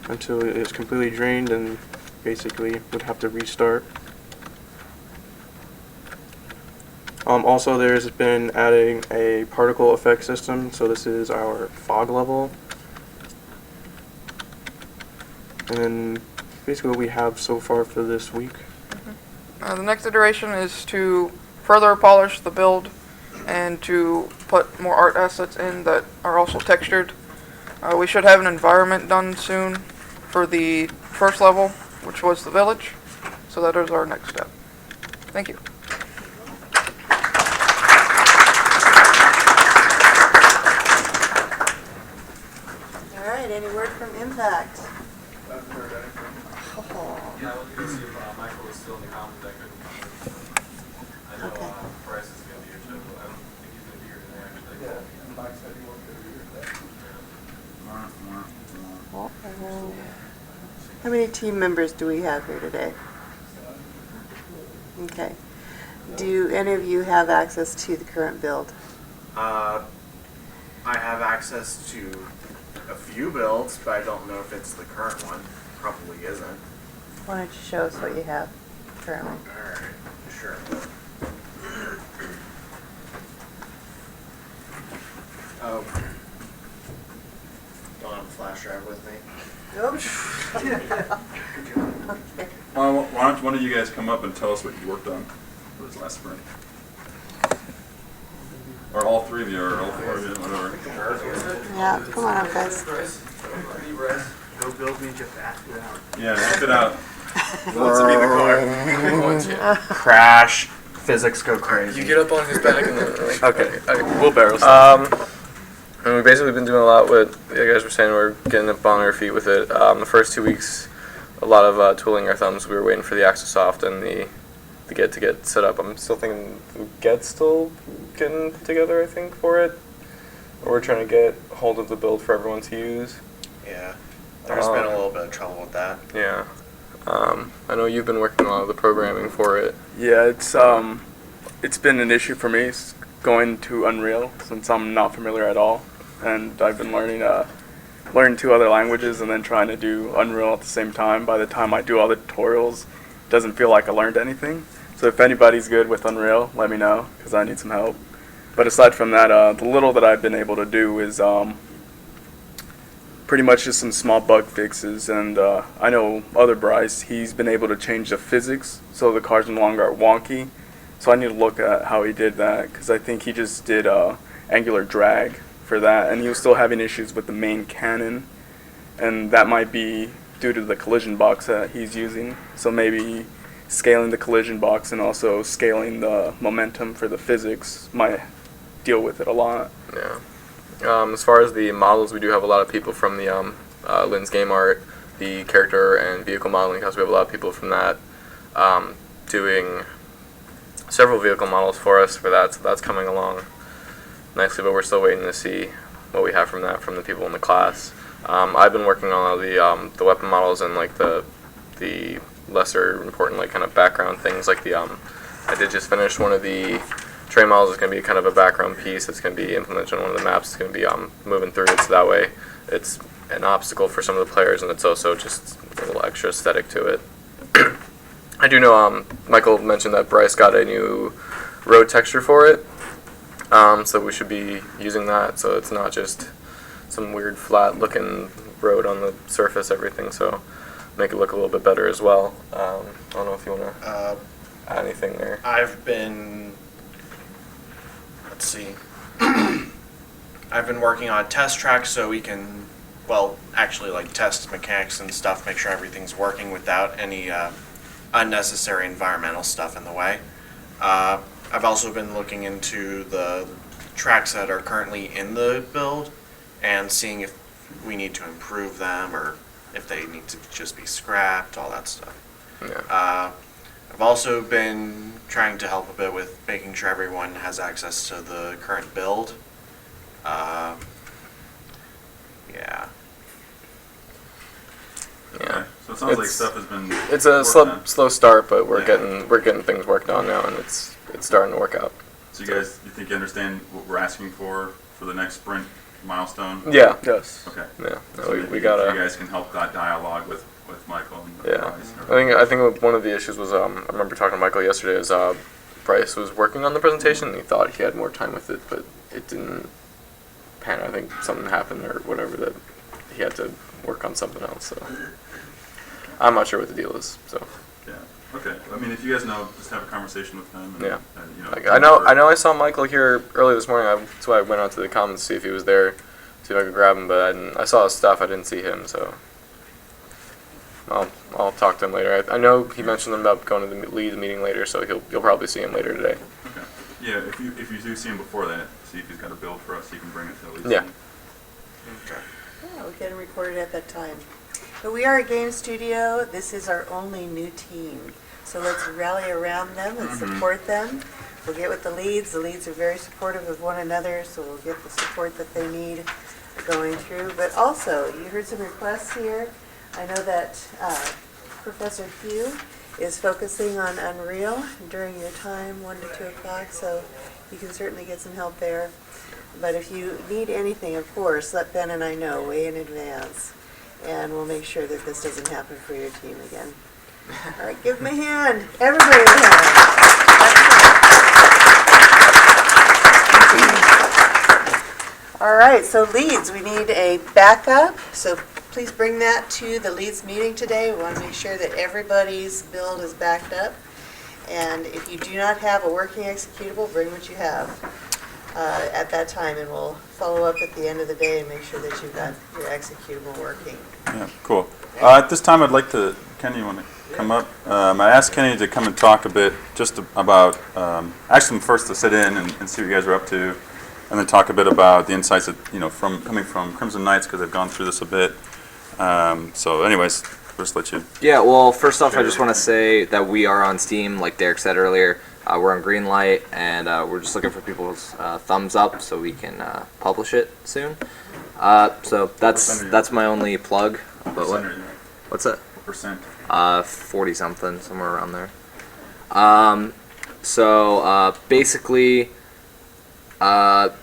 until it is completely drained and basically would have to restart. Also there's been adding a particle effect system, so this is our fog level. And basically what we have so far for this week. The next iteration is to further polish the build and to put more art assets in that are also textured. We should have an environment done soon for the first level, which was the village. So that is our next step. Thank you. Alright, any word from Impact? Yeah, I was going to see if Michael is still in the comments. I couldn't find it. I know Bryce is going to be here too. I don't think he's going to be here today, actually. Yeah, Mike said he wasn't going to be here today. How many team members do we have here today? Okay. Do any of you have access to the current build? I have access to a few builds, but I don't know if it's the current one. Probably isn't. Why don't you show us what you have currently? Alright, sure. Oh. Don't have a flash drive with me. Okay. Why don't one of you guys come up and tell us what you worked on for this last sprint? Or all 3 of you, or all 4 of you, whatever. Yeah, come on up, guys. No build means you have to ask it out. Yeah, ask it out. Wants to be the car. Crash. Physics go crazy. You get up on his back and then Okay. Wheelbarrows. And we've basically been doing a lot with, you guys were saying we're getting up on our feet with it. The first 2 weeks, a lot of tooling our thumbs. We were waiting for the Axosoft and the Get to get set up. I'm still thinking Get's still getting together, I think, for it. Or we're trying to get hold of the build for everyone to use. Yeah, there's been a little bit of trouble with that. Yeah. I know you've been working on a lot of the programming for it. Yeah, it's been an issue for me going to Unreal since I'm not familiar at all, and I've been learning 2 other languages and then trying to do Unreal at the same time. By the time I do all the tutorials, it doesn't feel like I learned anything. So if anybody's good with Unreal, let me know because I need some help. But aside from that, the little that I've been able to do is pretty much just some small bug fixes, and I know other Bryce, he's been able to change the physics so the cars no longer are wonky, So I need to look at how he did that, because I think he just did angular drag for that, and he was still having issues with the main cannon, and that might be due to the collision box that he's using. So maybe scaling the collision box and also scaling the momentum for the physics might deal with it a lot. Yeah. As far as the models, we do have a lot of people from the Lynn's Game Art, the character and vehicle modeling house. We have a lot of people from that doing several vehicle models for us for that, so that's coming along nicely, but we're still waiting to see what we have from that from the people in the class. I've been working on all the weapon models and like the lesser important like kind of background things, like I did just finish one of the train models. Is going to be kind of a background piece that's going to be implemented on one of the maps. It's going to be moving through it, so that way it's an obstacle for some of the players, and it's also just a little extra aesthetic to it. I do know Michael mentioned that Bryce got a new road texture for it, so we should be using that, so it's not just some weird flat looking road on the surface, everything, so make it look a little bit better as well. I don't know if you want to add anything there. I've been, let's see, I've been working on test tracks so we can, well, actually like test mechanics and stuff, make sure everything's working without any unnecessary environmental stuff in the way. I've also been looking into the tracks that are currently in the build and seeing if we need to improve them or if they need to just be scrapped, all that stuff. Yeah. I've also been trying to help a bit with making sure everyone has access to the current build. Yeah. Yeah. So it sounds like stuff has been. It's a slow start, but we're getting things worked on now, and it's starting to work out. So you guys, you think you understand what we're asking for the next sprint milestone? Yeah. Yes. Okay. Yeah. No, So we gotta. You guys can help that dialogue with Michael. And Yeah. Bryce and I think one of the issues was I remember talking to Michael yesterday. Is Bryce was working on the presentation, and he thought he had more time with it, but it didn't pan. I think something happened or whatever that he had to work on something else. So I'm not sure what the deal is. So. Yeah. Okay. I mean, if you guys know, just have a conversation with them. And, Yeah. you know, Like, I know. I saw Michael here early this morning. That's why I went out to the commons to see if he was there, see if I could grab him. But I saw his stuff. I didn't see him. So I'll talk to him later. I know he mentioned about going to the lead meeting later, so you'll probably see him later today. Okay. Yeah. If you do see him before that, see if he's got a build for us. He can bring it to the lead. Yeah. meeting. Okay. Yeah, we can record it at that time. But we are a game studio. This is our only new team. So let's rally around them and support them. We'll get with the leads. The leads are very supportive of one another, so we'll get the support that they need going through. But also, you heard some requests here. I know that Professor Hugh is focusing on Unreal during your time, 1 to 2 o'clock, so you can certainly get some help there. But if you need anything, of course, let Ben and I know way in advance, and we'll make sure that this doesn't happen for your team again. All right, give them a hand. Everybody a hand. All right, so leads, we need a backup, so please bring that to the leads meeting today. We want to make sure that everybody's build is backed up. And if you do not have a working executable, bring what you have at that time, and we'll follow up at the end of the day and make sure that you've got your executable working. Yeah. Cool. At this time, I'd like to. Kenny, you want to come up? I asked Kenny to come and talk a bit just about. Asked him first to sit in and see what you guys are up to, and then talk a bit about the insights that from coming from Crimson Knights, because they've gone through this a bit. So, anyways, first let you. Yeah. Well, first off, I just want to say that we are on Steam, like Derek said earlier. We're on Greenlight, and we're just looking for people's thumbs up so we can publish it soon. So that's my only plug. But what's that? What percent? 40 something, somewhere around there. So basically, kind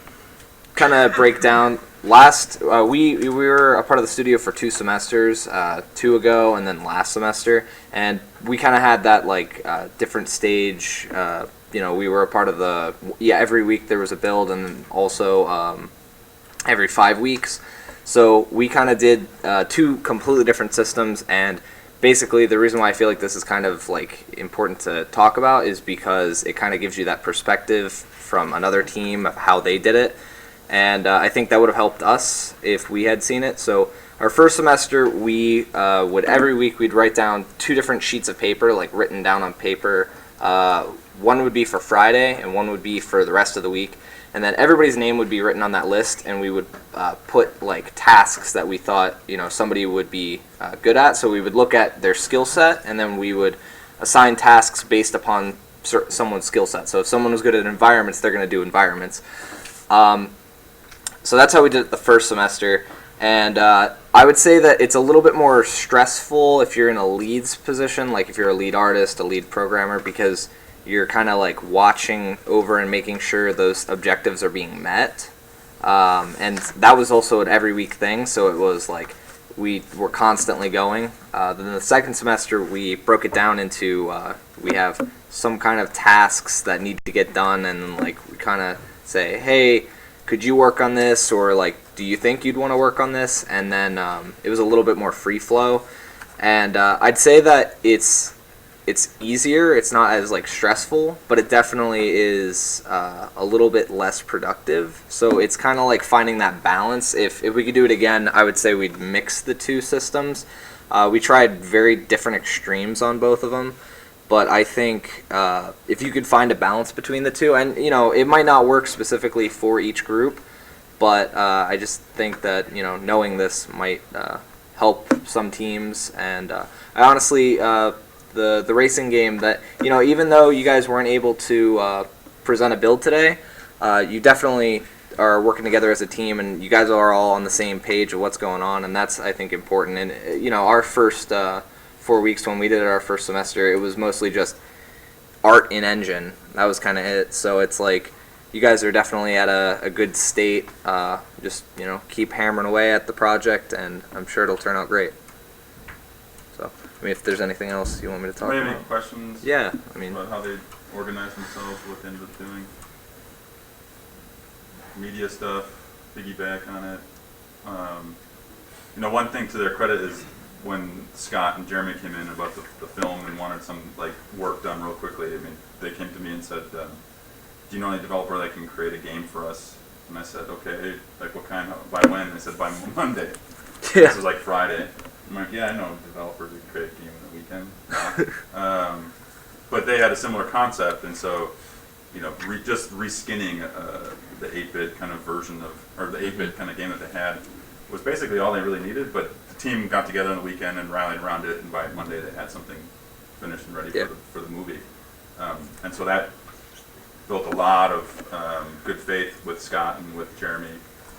of break down. Last we were a part of the studio for 2 semesters, 2 ago, and then last semester, and we kind of had that like different stage. We were a part of the every week there was a build, and then also every 5 weeks. So we kind of did 2 completely different systems, and basically, the reason why I feel like this is kind of like important to talk about is because it kind of gives you that perspective from another team of how they did it. And I think that would have helped us if we had seen it. So our first semester, we would every week we'd write down 2 different sheets of paper, like written down on paper. One would be for Friday, and one would be for the rest of the week. And then everybody's name would be written on that list, and we would put like tasks that we thought somebody would be good at. So we would look at their skill set, and then we would assign tasks based upon someone's skill set. So if someone was good at environments, they're going to do environments. So that's how we did it the first semester. And I would say that it's a little bit more stressful if you're in a leads position, like if you're a lead artist, a lead programmer, because you're kind of like watching over and making sure those objectives are being met. And that was also an every week thing, so it was like we were constantly going. Then the second semester we broke it down into we have some kind of tasks that need to get done, and like we kind of say, hey, could you work on this, or like, do you think you'd want to work on this? And then it was a little bit more free flow, and I'd say that it's easier. It's not as like stressful, but it definitely is a little bit less productive. So it's kind of like finding that balance. If we could do it again, I would say we'd mix the 2 systems. We tried very different extremes on both of them. But I think if you could find a balance between the 2, and it might not work specifically for each group, but I just think that knowing this might help some teams. And I honestly, the racing game that even though you guys weren't able to present a build today, you definitely are working together as a team, and you guys are all on the same page of what's going on, and that's I think important. And our first 4 weeks when we did our first semester, it was mostly just art in engine. That was kind of it. So it's like you guys are definitely at a good state. Just keep hammering away at the project, and I'm sure it'll turn out great. So I mean, if there's anything else you want me to talk about. Any questions? Yeah, I mean, about how they organize themselves, what they ended up doing, media stuff, piggyback on it. One thing to their credit is, when Scott and Jeremy came in about the film and wanted some work done real quickly, I mean, they came to me and said, do you know any developer that can create a game for us? And I said, okay, like what kind, by when? They said, by Monday. Yeah. This was like Friday. I'm like, yeah, I know developers who can create a game in the weekend. But they had a similar concept, and so, just reskinning the 8-bit kind of version or the 8-bit kind of game that they had was basically all they really needed. But the team got together on the weekend and rallied around it, and by Monday they had something finished and ready for the movie. And so that built a lot of good faith with Scott and with Jeremy,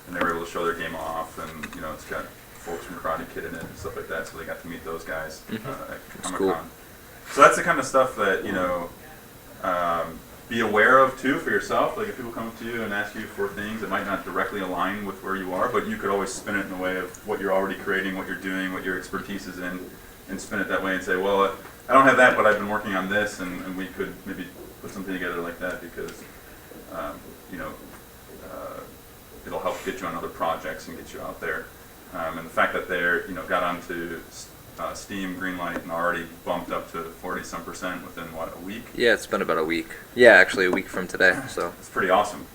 and they were able to show their game off, and it's got folks from Karate Kid in it and stuff like that, so they got to meet those guys at Comic-Con. Cool. So that's the kind of stuff that be aware of too for yourself. Like if people come up to you and ask you for things that might not directly align with where you are, but you could always spin it in a way of what you're already creating, what you're doing, what your expertise is in, and spin it that way and say, well, I don't have that, but I've been working on this, and we could maybe put something together like that because it'll help get you on other projects and get you out there. And the fact that they're got onto Steam, Greenlight, and already bumped up to 40-some% within a week? Yeah, it's been about a week. Yeah, actually a week from today. So it's pretty awesome.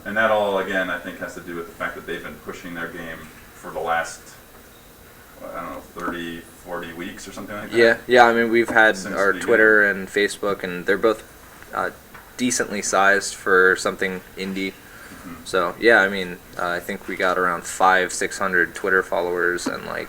And that all, again, I think has to do with the fact that they've been pushing their game for the last, 30, 40 weeks or something like that. Yeah. I mean, we've had Since our the Twitter and Facebook, and they're both decently sized for something indie. So yeah, I mean, I think we got around 500-600 Twitter followers, and I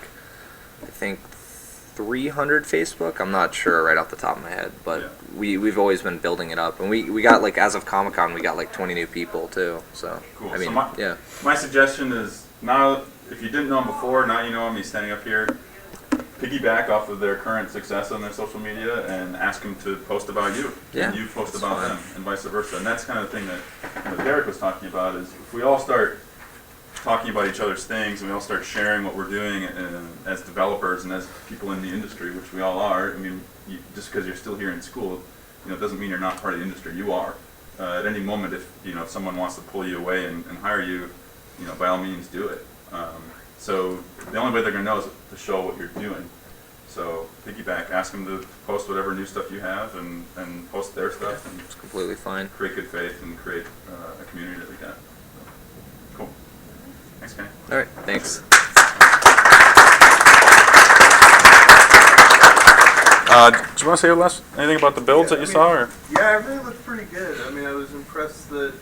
think 300 Facebook. I'm not sure right off the top of my head, but we've always been building it up, and we got as of Comic-Con we got 20 new people too. So cool. I mean, So my suggestion is, now if you didn't know him before, now you know him. He's standing up here. Piggyback off of their current success on their social media and ask them to post about you. Yeah, and you post about them, and vice versa. And that's kind of the thing that Derek was talking about, is if we all start talking about each other's things and we all start sharing what we're doing as developers and as people in the industry, which we all are. I mean, just because you're still here in school, doesn't mean you're not part of the industry. You are. At any moment, if someone wants to pull you away and hire you, by all means do it. So the only way they're going to know is to show what you're doing. So piggyback, ask them to post whatever new stuff you have and post their stuff. And it's completely fine. Create good faith and create a community that we got. So, cool. Thanks, Kenny. All right, thanks. Do you want to say anything about the builds that you saw? Or? Yeah, everything looked pretty good. I mean, I was impressed that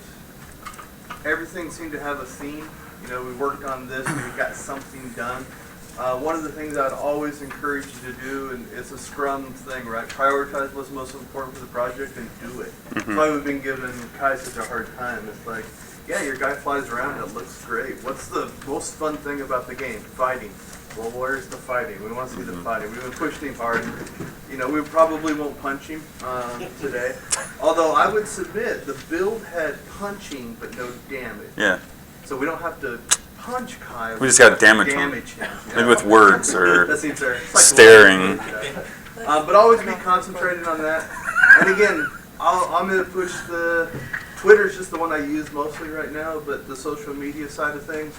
everything seemed to have a theme. You know, we worked on this and we got something done. One of the things I'd always encourage you to do, and it's a Scrum thing, right? Prioritize what's most important for the project and do it. That's why we've been giving Kai such a hard time. It's like, yeah, your guy flies around and it looks great. What's the most fun thing about the game? Fighting. Well, where's the fighting? We want to see the fighting. We've been pushing him hard. You know, we probably won't punch him today. Although I would submit the build had punching but no damage. Yeah. So we don't have to punch Kai. We just got to damage him. him. Maybe with words or That seems fair. It's like staring. but always be concentrated on that. And again, I'm going to push the Twitter's just the one I use mostly right now, but the social media side of things.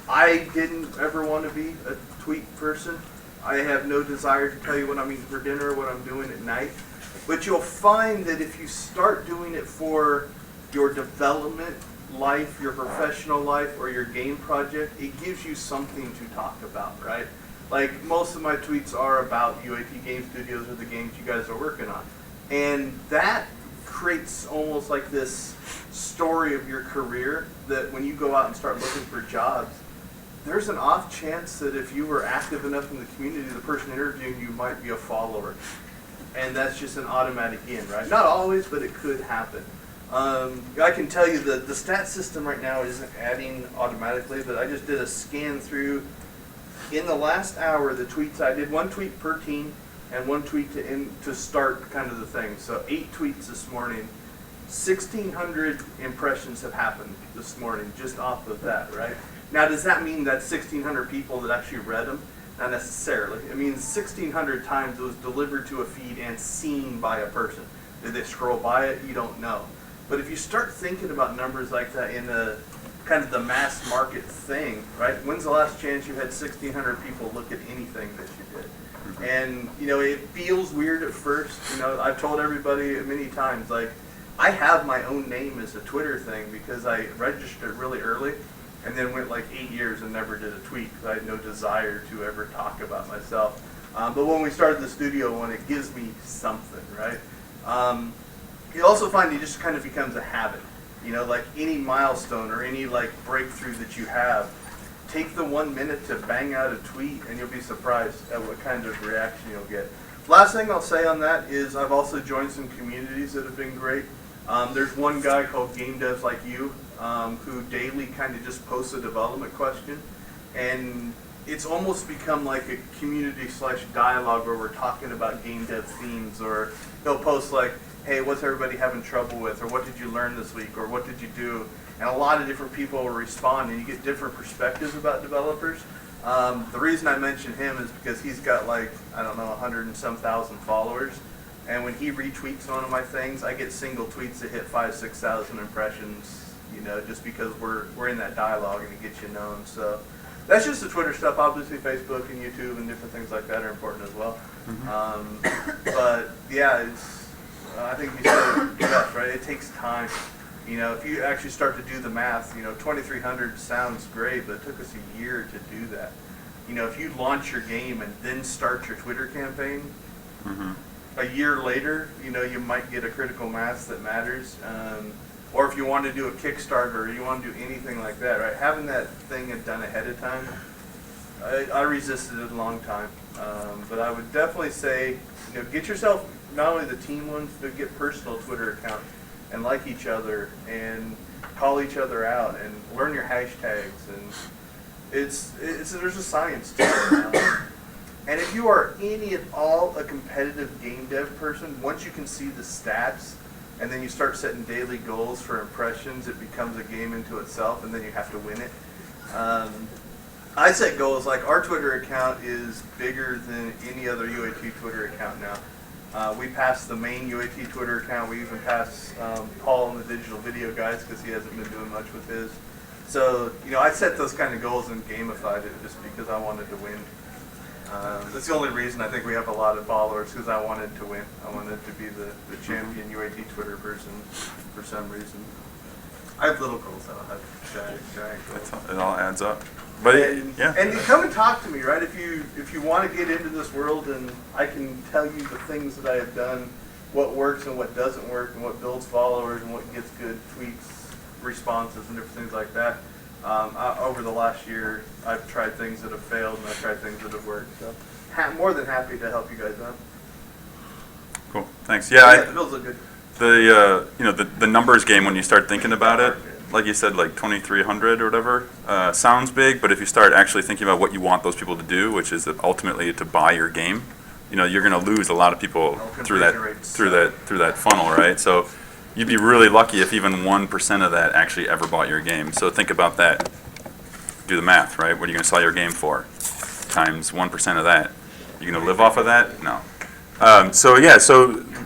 I didn't ever want to be a tweet person. I have no desire to tell you what I'm eating for dinner or what I'm doing at night. But you'll find that if you start doing it for your development life, your professional life, or your game project, it gives you something to talk about, right? Like most of my tweets are about UAT Game Studios or the games you guys are working on. And that creates almost like this story of your career that when you go out and start looking for jobs, there's an off chance that if you were active enough in the community, the person interviewing you might be a follower. And that's just an automatic in, right? Not always, but it could happen. I can tell you that the stat system right now isn't adding automatically, but I just did a scan through. In the last hour, the tweets, I did one tweet per team and one tweet to start kind of the thing. So 8 tweets this morning. 1,600 impressions have happened this morning just off of that, right? Now, does that mean that 1,600 people that actually read them? Not necessarily. It means 1,600 times it was delivered to a feed and seen by a person. Did they scroll by it? You don't know. But if you start thinking about numbers like that in a kind of the mass market thing, right? When's the last chance you had 1,600 people look at anything that you did? And, you know, it feels weird at first. You know, I've told everybody many times, like, I have my own name as a Twitter thing because I registered really early and then went like 8 years and never did a tweet because I had no desire to ever talk about myself. But when we started the studio one, it gives me something, right? You also find it just kind of becomes a habit. You know, like any milestone or any like breakthrough that you have, take the 1 minute to bang out a tweet and you'll be surprised at what kind of reaction you'll get. Last thing I'll say on that is I've also joined some communities that have been great. There's one guy called Game Devs Like You who daily kind of just posts a development question. And it's almost become like a community/dialogue where we're talking about game dev themes, or he'll post like, hey, what's everybody having trouble with, or what did you learn this week, or what did you do? And a lot of different people will respond, and you get different perspectives about developers. The reason I mention him is because he's got like, I don't know, 100 and some thousand followers. And when he retweets one of my things, I get single tweets that hit 5,000-6,000 impressions, you know, just because we're in that dialogue and it gets you known. So that's just the Twitter stuff. Obviously, Facebook and YouTube and different things like that are important as well. But yeah, I think you said it best, right? It takes time. You know, if you actually start to do the math, you know, 2,300 sounds great, but it took us a year to do that. You know, if you launch your game and then start your Twitter campaign, a year later, you know, you might get a critical mass that matters. Or if you want to do a Kickstarter or you want to do anything like that, right? Having that thing done ahead of time, I resisted it a long time. But I would definitely say, you know, get yourself not only the team ones, but get personal Twitter accounts and like each other and call each other out and learn your hashtags. And there's a science to it. And if you are any at all a competitive game dev person, once you can see the stats and then you start setting daily goals for impressions, it becomes a game into itself, and then you have to win it. I set goals like our Twitter account is bigger than any other UAT Twitter account now. We passed the main UAT Twitter account. We even passed Paul and the Digital Video Guys because he hasn't been doing much with his. So, you know, I set those kind of goals and gamified it just because I wanted to win. That's the only reason I think we have a lot of followers, because I wanted to win. I wanted to be the champion UAT Twitter person for some reason. I have little goals. I don't have giant goals. It all adds up. But yeah. And you come and talk to me, right? If you want to get into this world, and I can tell you the things that I have done, what works and what doesn't work, and what builds followers and what gets good tweets, responses, and different things like that. Over the last year, I've tried things that have failed, and I've tried things that have worked. So, more than happy to help you guys out. Cool. Thanks. Yeah. The bills look good. The numbers game, when you start thinking about it, like you said, like 2,300 or whatever, sounds big, but if you start actually thinking about what you want those people to do, which is that ultimately to buy your game, you're going to lose a lot of people through that funnel, right? So you'd be really lucky if even 1% of that actually ever bought your game. So think about that. Do the math, right? What are you going to sell your game for? Times 1% of that. You going to live off of that? No. So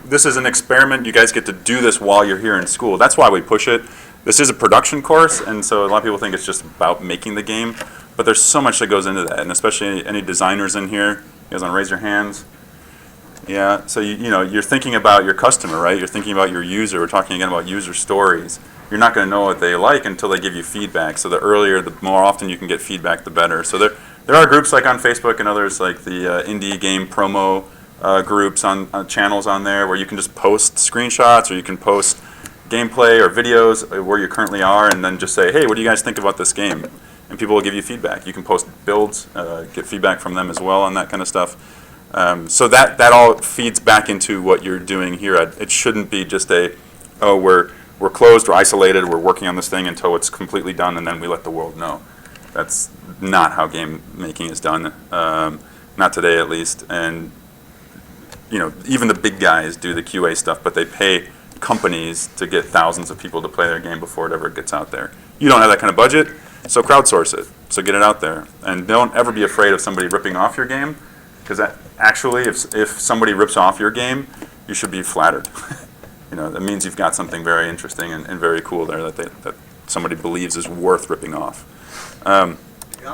this is an experiment. You guys get to do this while you're here in school. That's why we push it. This is a production course, and so a lot of people think it's just about making the game, but there's so much that goes into that, and especially any designers in here. You guys want to raise your hands? Yeah, so you're thinking about your customer, right? You're thinking about your user. We're talking again about user stories. You're not going to know what they like until they give you feedback. So the more often you can get feedback, the better. So there are groups like on Facebook and others, like the indie game promo groups on channels on there, where you can just post screenshots, or you can post gameplay or videos where you currently are, and then just say, hey, what do you guys think about this game? And people will give you feedback. You can post builds, get feedback from them as well on that kind of stuff. So that all feeds back into what you're doing here. It shouldn't be just we're closed, we're isolated, we're working on this thing until it's completely done, and then we let the world know. That's not how game making is done, not today at least. And even the big guys do the QA stuff, but they pay companies to get thousands of people to play their game before it ever gets out there. You don't have that kind of budget, so crowdsource it. So get it out there, and don't ever be afraid of somebody ripping off your game, because actually, if somebody rips off your game, you should be flattered. That means you've got something very interesting and very cool there that somebody believes is worth ripping off. On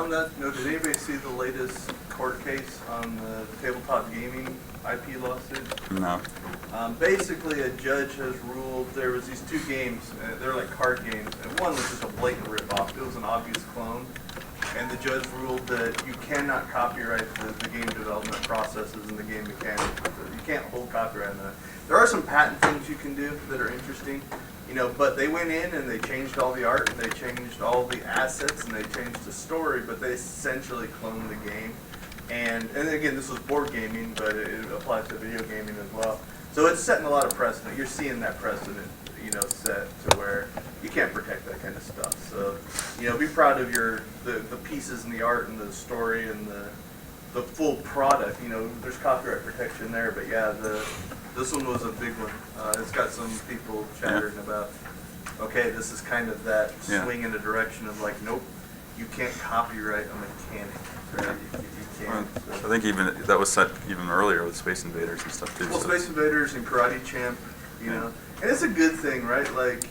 that note, did anybody see the latest court case on the tabletop gaming IP lawsuit? No. Basically, a judge has ruled there was these two games. They're like card games, and one was just a blatant rip-off. It was an obvious clone, and the judge ruled that you cannot copyright the game development processes and the game mechanics. You can't hold copyright on that. There are some patent things you can do that are interesting, but they went in and they changed all the art, and they changed all the assets, and they changed the story, but they essentially cloned the game. And again, this was board gaming, but it applies to video gaming as well. So it's setting a lot of precedent. You're seeing that precedent, set to where you can't protect that kind of stuff. So, be proud of the pieces and the art and the story and the full product. There's copyright protection there, but yeah, this one was a big one. It's got some people chattering about, okay, this is kind of that swing in the direction of like, nope, you can't copyright a mechanic. Right? You can't. I think even that was set even earlier with Space Invaders and stuff too. Well, Space Invaders and Karate Champ, and it's a good thing, right? Like,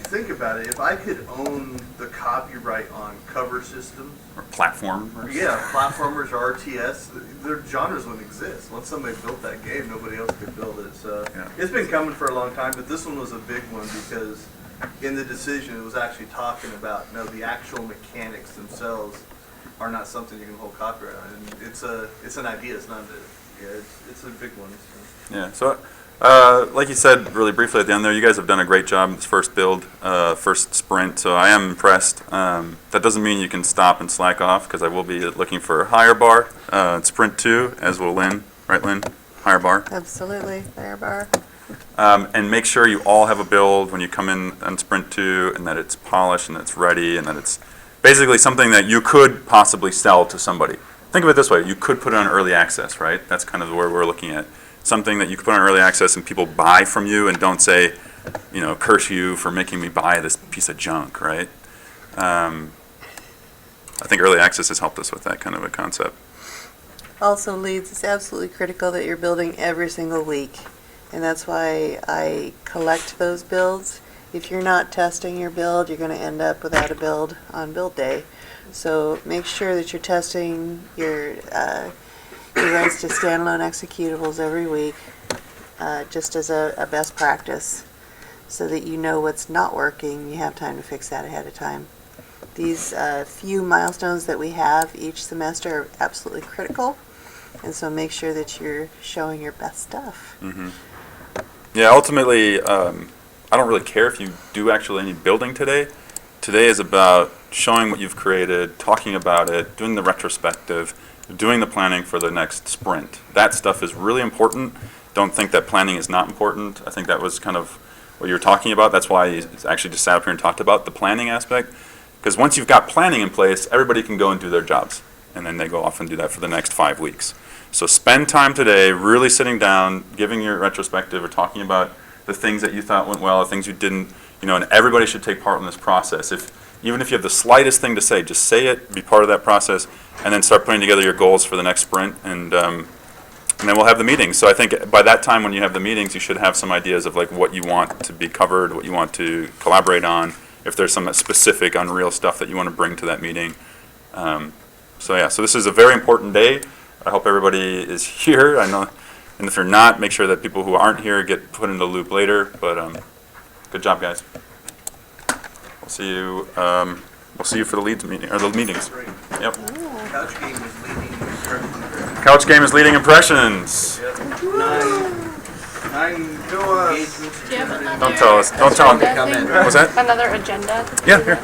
think about it. If I could own the copyright on cover systems or platformers, platformers or RTS, their genres wouldn't exist. Once somebody built that game, nobody else could build it. So it's been coming for a long time, but this one was a big one because in the decision, it was actually talking about the actual mechanics themselves are not something you can hold copyright on. And it's an idea. It's not it's a big one. So. Yeah. So. Like you said really briefly at the end there, you guys have done a great job this first build, first sprint, so I am impressed. That doesn't mean you can stop and slack off, because I will be looking for a higher bar in sprint 2, as will Lynn. Right, Lynn? Higher bar? Absolutely, higher bar. And make sure you all have a build when you come in on sprint 2, and that it's polished and that it's ready, and that it's basically something that you could possibly sell to somebody. Think of it this way, you could put it on early access, right? That's kind of where we're looking at. Something that you can put on early access and people buy from you and don't say, curse you for making me buy this piece of junk, right? I think early access has helped us with that kind of a concept. Also, Leeds, it's absolutely critical that you're building every single week. And that's why I collect those builds. If you're not testing your build, you're going to end up without a build on build day. So make sure that you're testing your writes to standalone executables every week, just as a best practice, so that you know what's not working. You have time to fix that ahead of time. These few milestones that we have each semester are absolutely critical, and so make sure that you're showing your best stuff. Yeah, ultimately, I don't really care if you do actually any building today. Today is about showing what you've created, talking about it, doing the retrospective, doing the planning for the next sprint. That stuff is really important. Don't think that planning is not important. I think that was kind of what you were talking about. That's why you actually just sat up here and talked about the planning aspect. Because once you've got planning in place, everybody can go and do their jobs. And then they go off and do that for the next 5 weeks. So spend time today really sitting down, giving your retrospective or talking about the things that you thought went well, the things you didn't, and everybody should take part in this process. Even if you have the slightest thing to say, just say it, be part of that process, and then start putting together your goals for the next sprint, and then we'll have the meetings. So I think by that time when you have the meetings, you should have some ideas of like what you want to be covered, what you want to collaborate on, if there's some specific Unreal stuff that you want to bring to that meeting. So this is a very important day. I hope everybody is here. I know, and if you're not, make sure that people who aren't here get put in the loop later. But good job, guys. We'll see you. We'll see you for the leads meeting or the meetings. Yep. Couch game is leading impressions. Don't tell us. Don't tell them. What's that? Another agenda? Yeah, here.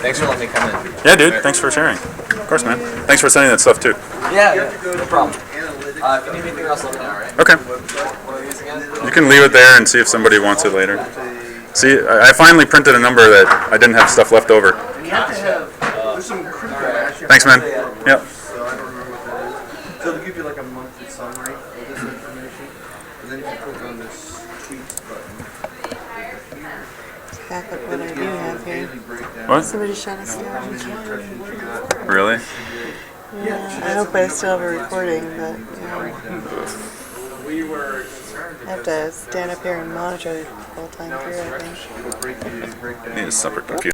Thanks for letting me come in. Yeah, dude. Thanks for sharing. Of course, man. Thanks for sending that stuff too. Yeah, no problem. If you need anything else, let me know, right? Okay. You can leave it there and see if somebody wants it later. See, I finally printed a number that I didn't have stuff left over. Thanks, man. Yep. So I don't remember what that is. So it'll give you like a monthly summary of this information. And then if you click on this tweets button. Back up what I do have here. What? Somebody shut us down. Really? Yeah, I hope I still have a recording, but I have to stand up here and monitor the whole time through, I think. Need a separate computer.